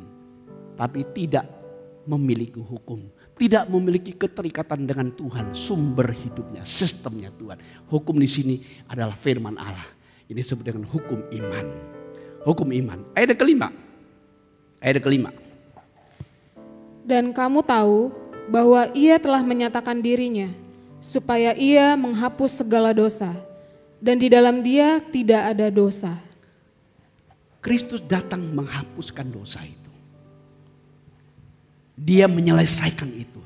tapi tidak memiliki hukum. Tidak memiliki keterikatan dengan Tuhan, sumber hidupnya, sistemnya Tuhan. Hukum di sini adalah firman Allah. Ini disebut dengan hukum iman. Hukum iman. Ayat kelima. Dan kamu tahu bahwa ia telah menyatakan dirinya, supaya ia menghapus segala dosa, dan di dalam dia tidak ada dosa. Kristus datang menghapuskan dosa itu. Dia menyelesaikan itu.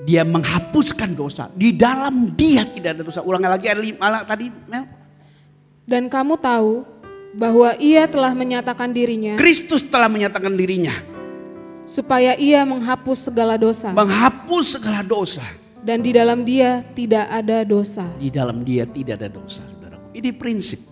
Dia menghapuskan dosa. Di dalam dia tidak ada dosa. Ulangi lagi ayat 5 tadi. Dan kamu tahu bahwa ia telah menyatakan dirinya. Kristus telah menyatakan dirinya. Supaya ia menghapus segala dosa. Menghapus segala dosa. Dan di dalam dia tidak ada dosa. Di dalam dia tidak ada dosa, saudaraku. Ini prinsip.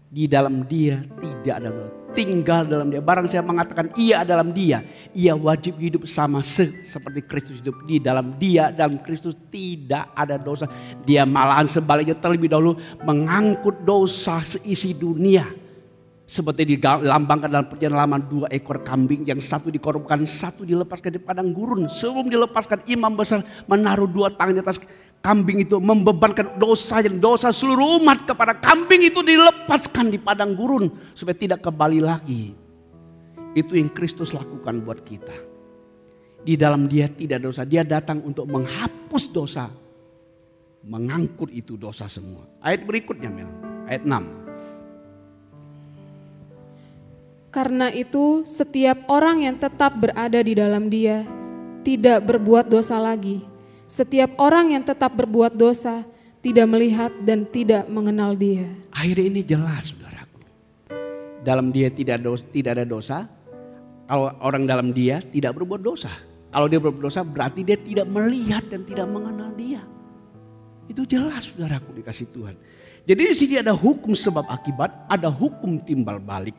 Di dalam dia tidak ada dosa. Tinggal dalam dia. Barang saya mengatakan ia dalam dia, ia wajib hidup sama seperti Kristus hidup. Di dalam dia, dalam Kristus tidak ada dosa. Dia malahan sebaliknya terlebih dahulu mengangkut dosa seisi dunia. Seperti dilambangkan dalam perjanjian lama 2 ekor kambing, yang satu dikorbankan, satu dilepaskan di padang gurun. Sebelum dilepaskan, imam besar menaruh 2 tangan di atas kambing itu, membebankan dosa seluruh umat kepada kambing itu, dilepaskan di padang gurun supaya tidak kembali lagi. Itu yang Kristus lakukan buat kita. Di dalam dia tidak ada dosa. Dia datang untuk menghapus dosa, mengangkut itu dosa semua. Ayat berikutnya, ayat 6. Karena itu setiap orang yang tetap berada di dalam dia tidak berbuat dosa lagi. Setiap orang yang tetap berbuat dosa tidak melihat dan tidak mengenal dia. Akhirnya ini jelas, saudaraku. Dalam dia tidak ada dosa. Kalau orang dalam dia tidak berbuat dosa. Kalau dia berbuat dosa berarti dia tidak melihat dan tidak mengenal dia. Itu jelas, saudaraku dikasih Tuhan. Jadi di sini ada hukum sebab akibat, ada hukum timbal balik.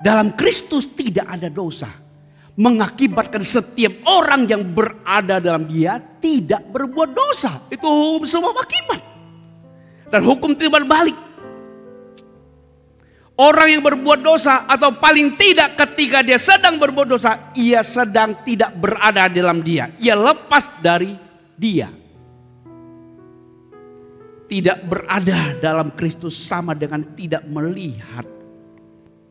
Dalam Kristus tidak ada dosa. Mengakibatkan setiap orang yang berada dalam dia tidak berbuat dosa. Itu hukum sebab akibat. Dan hukum timbal balik. Orang yang berbuat dosa atau paling tidak ketika dia sedang berbuat dosa, ia sedang tidak berada dalam dia. Ia lepas dari dia. Tidak berada dalam Kristus sama dengan tidak melihat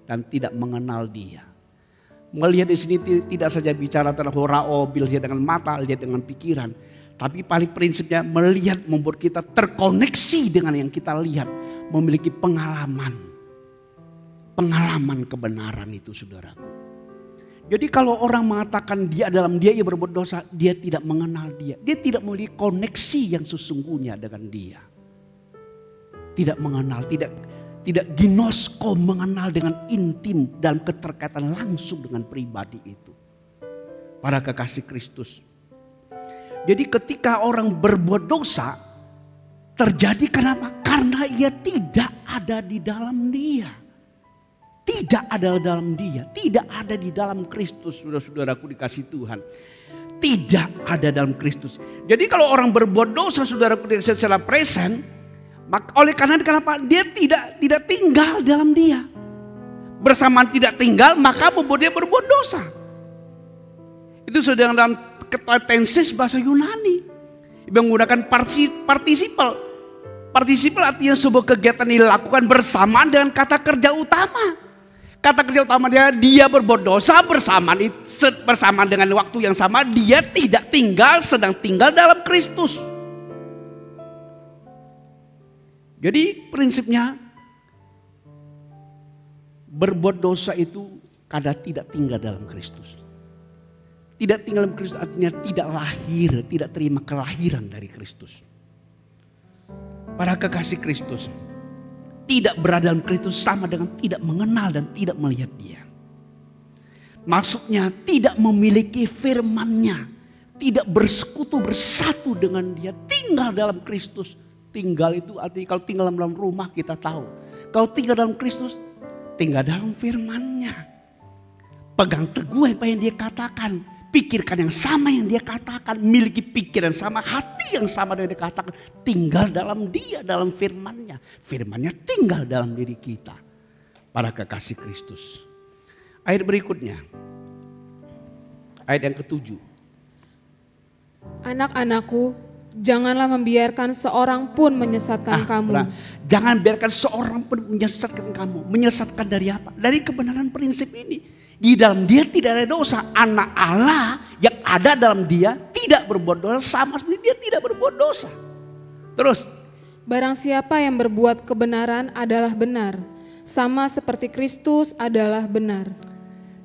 dan tidak mengenal dia. Melihat di sini tidak saja bicara tentang horao, lihat dengan mata, lihat dengan pikiran. Tapi paling prinsipnya melihat membuat kita terkoneksi dengan yang kita lihat. Memiliki pengalaman kebenaran itu, saudaraku. Jadi kalau orang mengatakan dia dalam dia, ia berbuat dosa, dia tidak mengenal dia. Dia tidak memiliki koneksi yang sesungguhnya dengan dia. Tidak mengenal, tidak ginosko, mengenal dengan intim dalam keterkaitan langsung dengan pribadi itu. Para kekasih Kristus. Jadi ketika orang berbuat dosa, terjadi kenapa? Karena ia tidak ada di dalam dia. Tidak ada dalam dia, tidak ada di dalam Kristus, saudara-saudaraku dikasih Tuhan. Tidak ada dalam Kristus. Jadi kalau orang berbuat dosa, saudaraku secara present, maka oleh karena kenapa? Dia tidak tinggal dalam dia. Bersamaan tidak tinggal, maka membuat dia berbuat dosa. Itu sudah dalam tenses bahasa Yunani. Menggunakan participle. Partisipal artinya sebuah kegiatan yang dilakukan bersamaan dengan kata kerja utama. Kata kerja utama dia berbuat dosa bersamaan dengan waktu yang sama dia tidak sedang tinggal dalam Kristus. Jadi prinsipnya berbuat dosa itu karena tidak tinggal dalam Kristus. Tidak tinggal dalam Kristus artinya tidak lahir, tidak terima kelahiran dari Kristus. Para kekasih Kristus, tidak berada dalam Kristus sama dengan tidak mengenal dan tidak melihat Dia. Maksudnya tidak memiliki firman-Nya, tidak bersekutu bersatu dengan Dia, tinggal dalam Kristus. Tinggal itu artinya kalau tinggal dalam rumah kita tahu. Kalau tinggal dalam Kristus, tinggal dalam firman-Nya. Pegang teguh apa yang Dia katakan. Pikirkan yang sama yang Dia katakan. Miliki pikiran sama, hati yang sama dengan Dia katakan. Tinggal dalam Dia, dalam firman-Nya. Firman-Nya tinggal dalam diri kita. Para kekasih Kristus. Ayat berikutnya. Ayat yang ke-7. Anak-anakku, janganlah membiarkan seorang pun menyesatkan kamu. Jangan biarkan seorang pun menyesatkan kamu. Menyesatkan dari apa? Dari kebenaran prinsip ini. Di dalam Dia tidak ada dosa. Anak Allah yang ada dalam Dia tidak berbuat dosa. Sama seperti Dia tidak berbuat dosa. Terus. Barang siapa yang berbuat kebenaran adalah benar. Sama seperti Kristus adalah benar.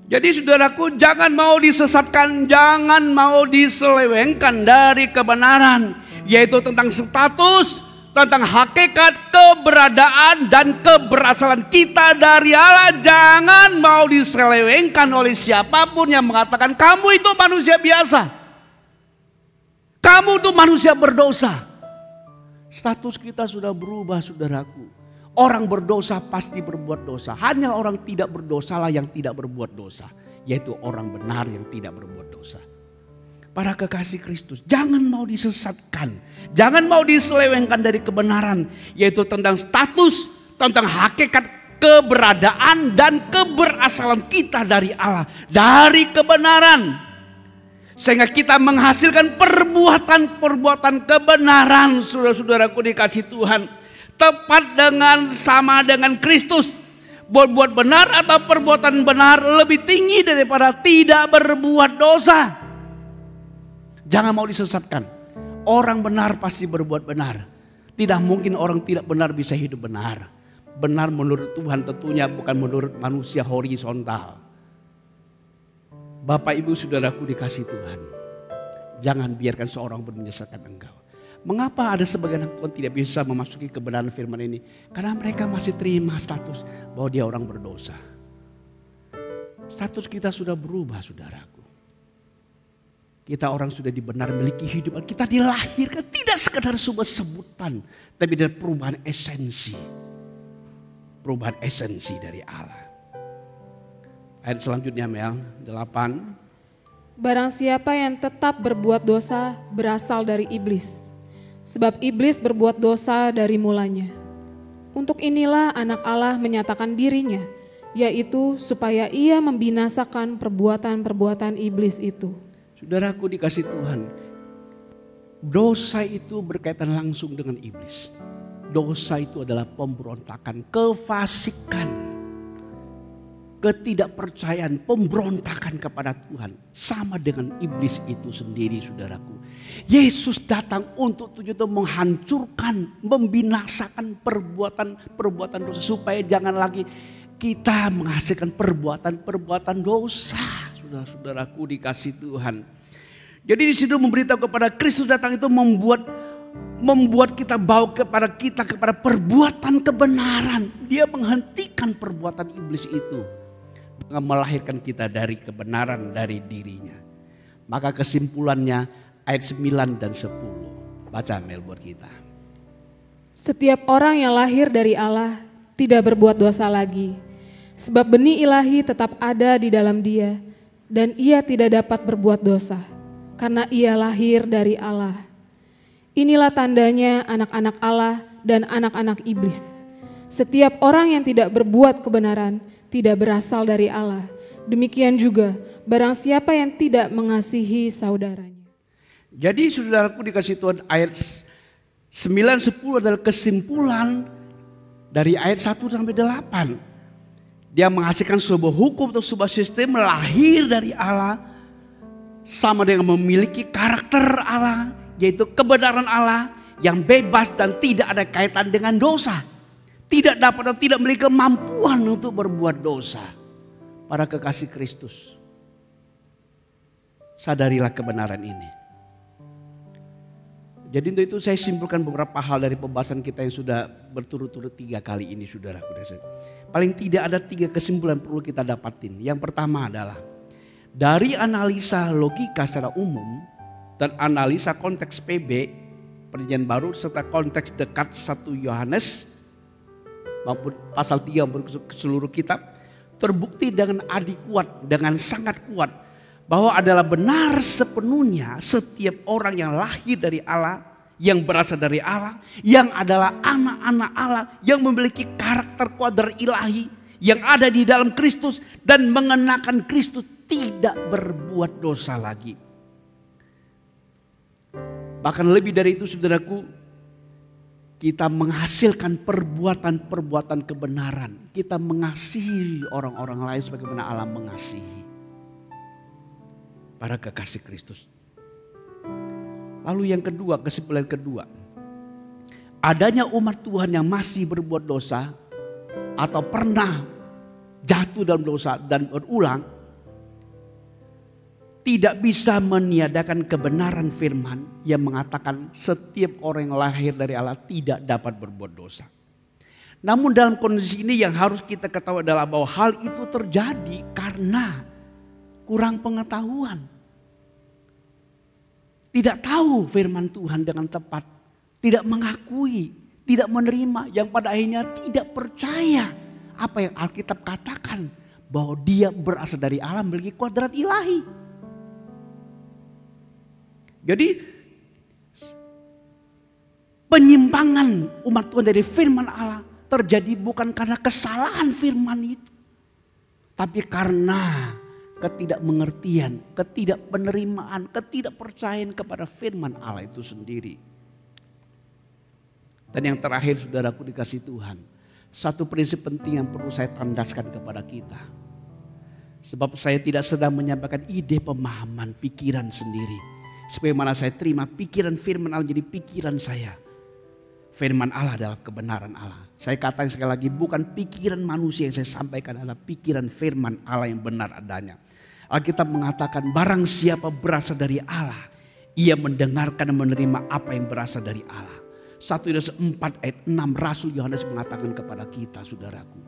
Jadi saudaraku, jangan mau disesatkan, jangan mau diselewengkan dari kebenaran. Yaitu tentang status, tentang hakikat, keberadaan dan keberasaan kita dari Allah. Jangan mau diselewengkan oleh siapapun yang mengatakan kamu itu manusia biasa. Kamu itu manusia berdosa. Status kita sudah berubah saudaraku. Orang berdosa pasti berbuat dosa. Hanya orang tidak berdosalah yang tidak berbuat dosa. Yaitu orang benar yang tidak berbuat dosa. Para kekasih Kristus, jangan mau disesatkan. Jangan mau diselewengkan dari kebenaran. Yaitu tentang status, tentang hakikat keberadaan dan keberasalan kita dari Allah. Dari kebenaran. Sehingga kita menghasilkan perbuatan-perbuatan kebenaran. Saudara-saudaraku dikasih Tuhan. Tepat sama dengan Kristus. Berbuat benar atau perbuatan benar lebih tinggi daripada tidak berbuat dosa. Jangan mau disesatkan. Orang benar pasti berbuat benar. Tidak mungkin orang tidak benar bisa hidup benar. Benar menurut Tuhan tentunya, bukan menurut manusia horizontal. Bapak ibu saudaraku dikasih Tuhan. Jangan biarkan seorang pun menyesatkan engkau. Mengapa ada sebagian Tuhan tidak bisa memasuki kebenaran firman ini? Karena mereka masih terima status bahwa dia orang berdosa. Status kita sudah berubah saudaraku. Kita orang sudah dibenar memiliki hidup. Kita dilahirkan tidak sekedar sebuah sebutan. Tapi dari perubahan esensi. Perubahan esensi dari Allah. Ayat selanjutnya Mel, 8. Barang siapa yang tetap berbuat dosa berasal dari iblis. Sebab iblis berbuat dosa dari mulanya. Untuk inilah anak Allah menyatakan dirinya, yaitu supaya ia membinasakan perbuatan-perbuatan iblis itu. Saudaraku dikasih Tuhan, dosa itu berkaitan langsung dengan iblis. Dosa itu adalah pemberontakan, kefasikan, ketidakpercayaan, pemberontakan kepada Tuhan. Sama dengan iblis itu sendiri saudaraku. Yesus datang untuk tujuan itu menghancurkan, membinasakan perbuatan dosa. Supaya jangan lagi kita menghasilkan perbuatan dosa. Saudara-saudaraku dikasih Tuhan. Jadi di situ memberitahu kepada Kristus datang itu membuat kita bawa kepada perbuatan kebenaran. Dia menghentikan perbuatan iblis itu. Melahirkan kita dari kebenaran dari dirinya. Maka kesimpulannya ayat 9 dan 10. Baca Mel buat kita. Setiap orang yang lahir dari Allah tidak berbuat dosa lagi. Sebab benih ilahi tetap ada di dalam dia. Dan ia tidak dapat berbuat dosa. Karena ia lahir dari Allah. Inilah tandanya anak-anak Allah dan anak-anak iblis. Setiap orang yang tidak berbuat kebenaran tidak berasal dari Allah. Demikian juga barang siapa yang tidak mengasihi saudaranya. Jadi saudaraku dikasih Tuhan ayat 9, 10 adalah kesimpulan dari ayat 1 sampai 8. Dia menghasilkan sebuah hukum atau sebuah sistem lahir dari Allah, sama dengan memiliki karakter Allah, yaitu kebenaran Allah yang bebas dan tidak ada kaitan dengan dosa. Tidak dapat dan tidak memiliki kemampuan untuk berbuat dosa. Para kekasih Kristus, sadarilah kebenaran ini. Jadi untuk itu saya simpulkan beberapa hal dari pembahasan kita yang sudah berturut-turut 3 kali ini, saudaraku. Paling tidak ada 3 kesimpulan perlu kita dapatin. Yang pertama adalah dari analisa logika secara umum dan analisa konteks PB Perjanjian Baru serta konteks dekat 1 Yohanes maupun pasal 3 seluruh kitab, terbukti dengan kuat, dengan sangat kuat bahwa adalah benar sepenuhnya setiap orang yang lahir dari Allah, yang berasal dari Allah, yang adalah anak-anak Allah, yang memiliki karakter kuadrat ilahi, yang ada di dalam Kristus dan mengenakan Kristus, tidak berbuat dosa lagi. Bahkan lebih dari itu, saudaraku, kita menghasilkan perbuatan-perbuatan kebenaran. Kita mengasihi orang-orang lain sebagaimana Allah mengasihi. Para kekasih Kristus. Lalu yang kedua, kesimpulan kedua. Adanya umat Tuhan yang masih berbuat dosa atau pernah jatuh dalam dosa dan berulang, tidak bisa meniadakan kebenaran firman yang mengatakan setiap orang yang lahir dari Allah tidak dapat berbuat dosa. Namun dalam kondisi ini yang harus kita ketahui adalah bahwa hal itu terjadi karena kurang pengetahuan. Tidak tahu firman Tuhan dengan tepat, tidak mengakui, tidak menerima, yang pada akhirnya tidak percaya apa yang Alkitab katakan bahwa dia berasal dari Allah, memiliki kuadrat ilahi. Jadi penyimpangan umat Tuhan dari firman Allah terjadi bukan karena kesalahan firman itu, tapi karena ketidakmengertian, ketidakpenerimaan, ketidakpercayaan kepada firman Allah itu sendiri. Dan yang terakhir, saudaraku dikasih Tuhan, satu prinsip penting yang perlu saya tandaskan kepada kita. Sebab saya tidak sedang menyampaikan ide, pemahaman, pikiran sendiri. Sebagaimana saya terima pikiran firman Allah jadi pikiran saya. Firman Allah adalah kebenaran Allah. Saya katakan sekali lagi, bukan pikiran manusia yang saya sampaikan, adalah pikiran firman Allah yang benar adanya. Alkitab mengatakan barang siapa berasal dari Allah, ia mendengarkan dan menerima apa yang berasal dari Allah. 1 Yohanes 4 ayat 6 Rasul Yohanes mengatakan kepada kita, saudaraku.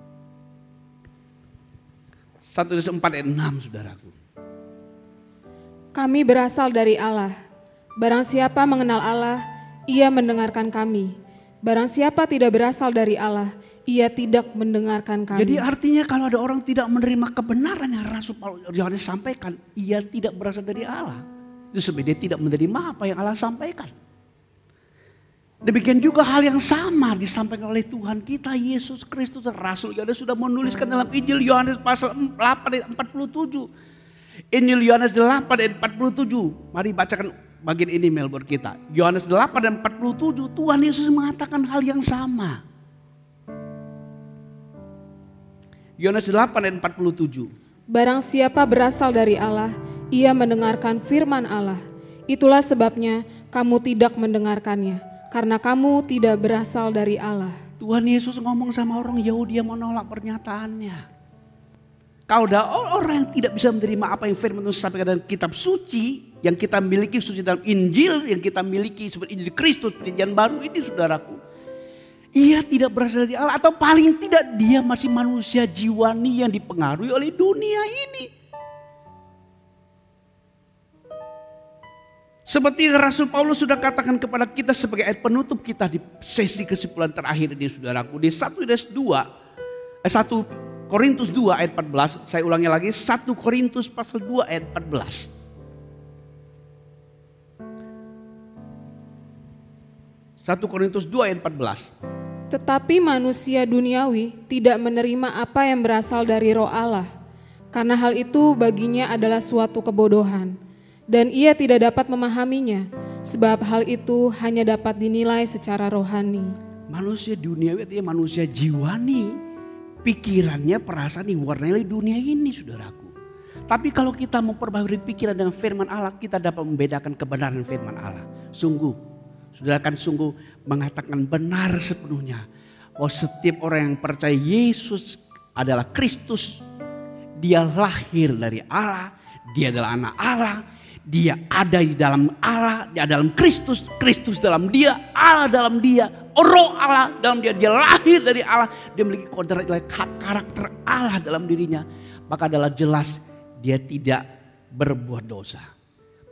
1 Yohanes 4 ayat 6, saudaraku. Kami berasal dari Allah. Barang siapa mengenal Allah, ia mendengarkan kami. Barang siapa tidak berasal dari Allah, ia tidak mendengarkan kami. Jadi artinya kalau ada orang tidak menerima kebenaran yang Rasul Yohanes sampaikan, ia tidak berasal dari Allah. Itu sebenarnya dia tidak menerima apa yang Allah sampaikan. Demikian juga hal yang sama disampaikan oleh Tuhan kita Yesus Kristus. Rasul Yohanes sudah menuliskan dalam Injil Yohanes pasal 8 ayat 47. Injil Yohanes 8 ayat 47. Mari bacakan bagian ini buat kita. Yohanes 8 dan 47, Tuhan Yesus mengatakan hal yang sama. Yohanes 8 ayat 47. Barang siapa berasal dari Allah, ia mendengarkan firman Allah. Itulah sebabnya kamu tidak mendengarkannya, karena kamu tidak berasal dari Allah. Tuhan Yesus ngomong sama orang Yahudi yang menolak pernyataannya. Kalau ada orang yang tidak bisa menerima apa yang firman Tuhan sampaikan dalam kitab suci, yang kita miliki suci dalam Injil, yang kita miliki seperti Injil Kristus, Perjanjian Baru ini, saudaraku, ia tidak berasal dari Allah, atau paling tidak dia masih manusia jiwani yang dipengaruhi oleh dunia ini. Seperti Rasul Paulus sudah katakan kepada kita sebagai ayat penutup kita di sesi kesimpulan terakhir ini, saudaraku, di 1 Korintus 2 ayat 14, saya ulangi lagi, 1 Korintus pasal 2 ayat 14. 1 Korintus 2 ayat 14. Tetapi manusia duniawi tidak menerima apa yang berasal dari Roh Allah, karena hal itu baginya adalah suatu kebodohan. dan ia tidak dapat memahaminya, sebab hal itu hanya dapat dinilai secara rohani. Manusia duniawi artinya manusia jiwani. Pikirannya, perasaan diwarnai dunia ini, saudaraku. Tapi kalau kita memperbaharui pikiran dengan firman Allah, kita dapat membedakan kebenaran firman Allah. Sungguh, saudara kan sungguh mengatakan benar sepenuhnya. Bahwa setiap orang yang percaya Yesus adalah Kristus, dia lahir dari Allah, dia adalah anak Allah, dia ada di dalam Allah, dia dalam Kristus, Kristus dalam dia, Allah dalam dia, Roh Allah dalam dia, dia lahir dari Allah, dia memiliki karakter Allah dalam dirinya. Maka adalah jelas dia tidak berbuat dosa.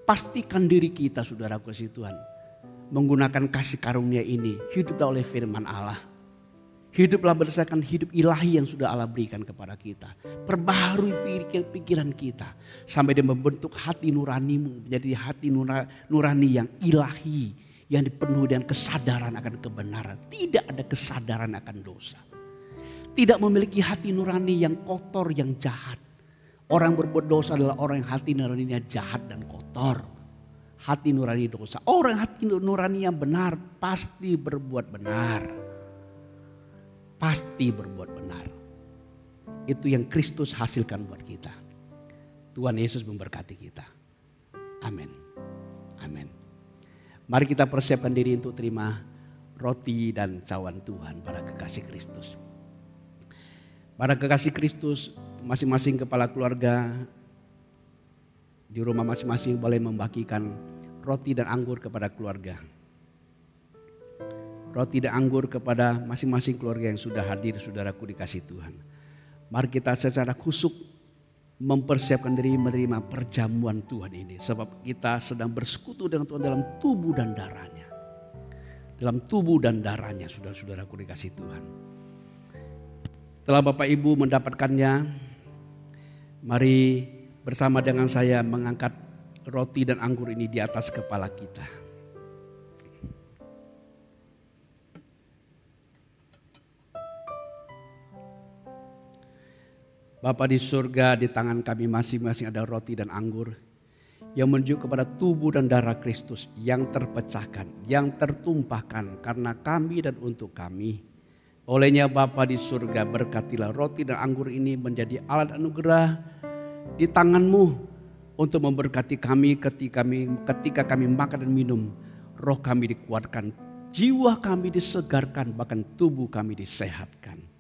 Pastikan diri kita, saudaraku kasih Tuhan, menggunakan kasih karunia ini, hiduplah oleh firman Allah. Hiduplah berdasarkan hidup ilahi yang sudah Allah berikan kepada kita. Perbaharui pikiran kita sampai dia membentuk hati nuranimu menjadi hati nurani yang ilahi, yang dipenuhi dengan kesadaran akan kebenaran. Tidak ada kesadaran akan dosa. Tidak memiliki hati nurani yang kotor, yang jahat. Orang berbuat dosa adalah orang yang hati nuraninya jahat dan kotor. Hati nurani dosa. Orang hati nurani yang benar pasti berbuat benar. Pasti berbuat benar. Itu yang Kristus hasilkan buat kita. Tuhan Yesus memberkati kita. Amin. Amin. Mari kita persiapkan diri untuk terima roti dan cawan Tuhan para kekasih Kristus. Para kekasih Kristus, masing-masing kepala keluarga di rumah masing-masing boleh membagikan roti dan anggur kepada keluarga. Roti dan anggur kepada masing-masing keluarga yang sudah hadir, saudaraku dikasih Tuhan. Mari kita secara khusyuk mempersiapkan diri menerima perjamuan Tuhan ini. Sebab kita sedang bersekutu dengan Tuhan dalam tubuh dan darahnya. Dalam tubuh dan darahnya, saudara-saudaraku dikasih Tuhan. Setelah Bapak Ibu mendapatkannya, mari bersama dengan saya mengangkat roti dan anggur ini di atas kepala kita. Bapa di surga, di tangan kami masing-masing ada roti dan anggur yang menunjuk kepada tubuh dan darah Kristus yang terpecahkan, yang tertumpahkan karena kami dan untuk kami. Olehnya Bapa di surga, berkatilah roti dan anggur ini menjadi alat anugerah di tangan-Mu untuk memberkati kami ketika kami makan dan minum. Roh kami dikuatkan, jiwa kami disegarkan, bahkan tubuh kami disehatkan.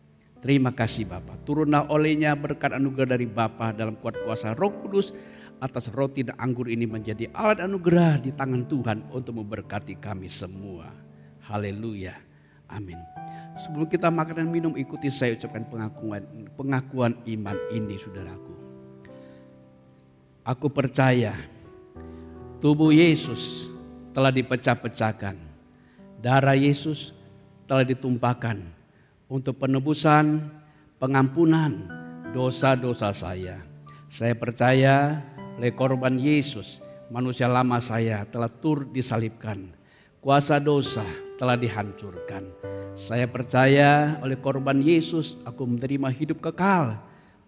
Terima kasih Bapa. Turunlah olehnya berkat anugerah dari Bapa dalam kuat kuasa Roh Kudus atas roti dan anggur ini menjadi alat anugerah di tangan Tuhan untuk memberkati kami semua. Haleluya. Amin. Sebelum kita makan dan minum, ikuti saya ucapkan pengakuan iman ini, saudaraku. Aku percaya tubuh Yesus telah dipecah-pecahkan. Darah Yesus telah ditumpahkan untuk penebusan, pengampunan dosa-dosa saya. Saya percaya oleh korban Yesus, manusia lama saya telah turut disalibkan. Kuasa dosa telah dihancurkan. Saya percaya oleh korban Yesus aku menerima hidup kekal.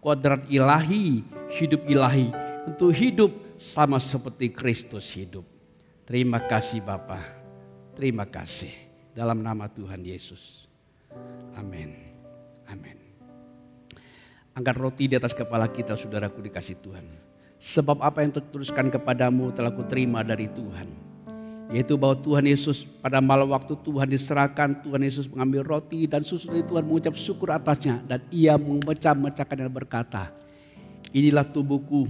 Kodrat ilahi, hidup ilahi untuk hidup sama seperti Kristus hidup. Terima kasih Bapa. Terima kasih dalam nama Tuhan Yesus. Amin. Amin. Angkat roti di atas kepala kita, saudaraku dikasih Tuhan. Sebab apa yang tertuliskan kepadamu telah kuterima dari Tuhan. Yaitu bahwa Tuhan Yesus pada malam waktu Tuhan diserahkan, Tuhan Yesus mengambil roti dan susu dari Tuhan, mengucap syukur atasnya. Dan ia memecah-mecahkan dan berkata, inilah tubuhku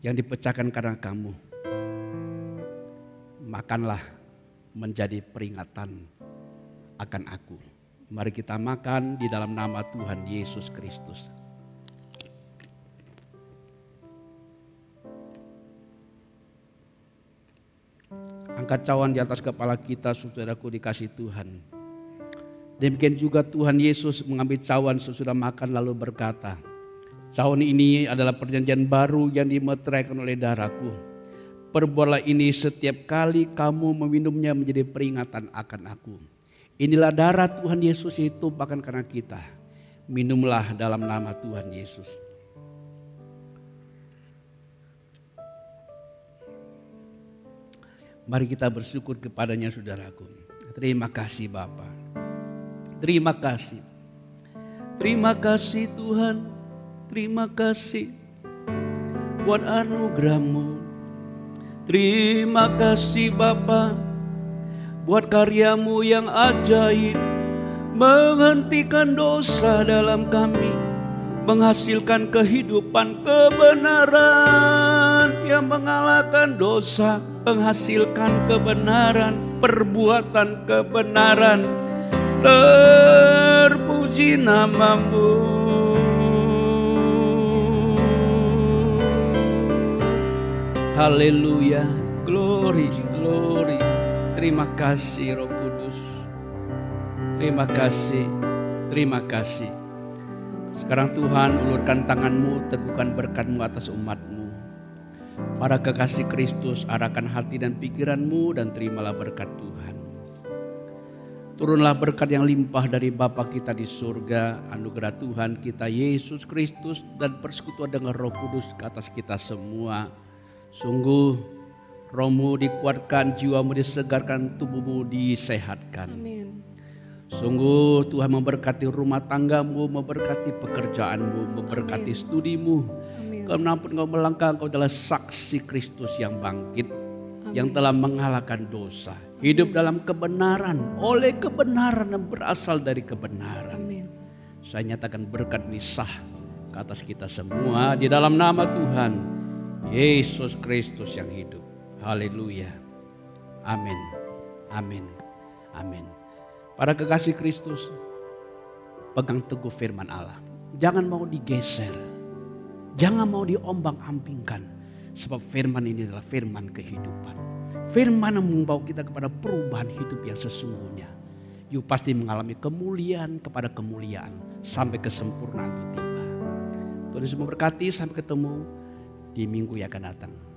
yang dipecahkan karena kamu. Makanlah menjadi peringatan akan aku. Mari kita makan di dalam nama Tuhan Yesus Kristus. Angkat cawan di atas kepala kita, saudaraku dikasih Tuhan. Demikian juga Tuhan Yesus mengambil cawan sesudah makan lalu berkata, cawan ini adalah perjanjian baru yang dimeteraikan oleh darahku. Perbuatlah ini setiap kali kamu meminumnya menjadi peringatan akan aku. Inilah darah Tuhan Yesus yang ditumpahkan karena kita. Minumlah dalam nama Tuhan Yesus. Mari kita bersyukur kepadanya saudaraku. Terima kasih Bapa. Terima kasih. Terima kasih Tuhan. Terima kasih buat anugerah-Mu. Terima kasih Bapa buat karya-Mu yang ajaib, menghentikan dosa dalam kami, menghasilkan kehidupan kebenaran yang mengalahkan dosa, menghasilkan kebenaran, perbuatan kebenaran. Terpuji nama-Mu. Haleluya, glory, glory. Terima kasih Roh Kudus. Terima kasih, terima kasih. Sekarang Tuhan, ulurkan tangan-Mu, teguhkan berkat-Mu atas umat-Mu. Para kekasih Kristus, arahkan hati dan pikiran-Mu dan terimalah berkat Tuhan. Turunlah berkat yang limpah dari Bapa kita di surga, anugerah Tuhan kita Yesus Kristus dan persekutuan dengan Roh Kudus ke atas kita semua. Sungguh rohmu dikuatkan, jiwamu disegarkan, tubuhmu disehatkan. Amin. Sungguh Tuhan memberkati rumah tanggamu, memberkati pekerjaanmu, memberkati Amin. studimu. Amin. Kemanapun kau melangkah, engkau adalah saksi Kristus yang bangkit. Amin. Yang telah mengalahkan dosa. Hidup dalam kebenaran, oleh kebenaran yang berasal dari kebenaran. Amin. Saya nyatakan berkat misah ke atas kita semua di dalam nama Tuhan Yesus Kristus yang hidup. Haleluya. Amin. Amin. Amin. Para kekasih Kristus, pegang teguh firman Allah. Jangan mau digeser. Jangan mau diombang-ambingkan. Sebab firman ini adalah firman kehidupan. Firman yang membawa kita kepada perubahan hidup yang sesungguhnya. You pasti mengalami kemuliaan kepada kemuliaan. Sampai kesempurnaan itu tiba. Tuhan Yesus memberkati, sampai ketemu di minggu yang akan datang.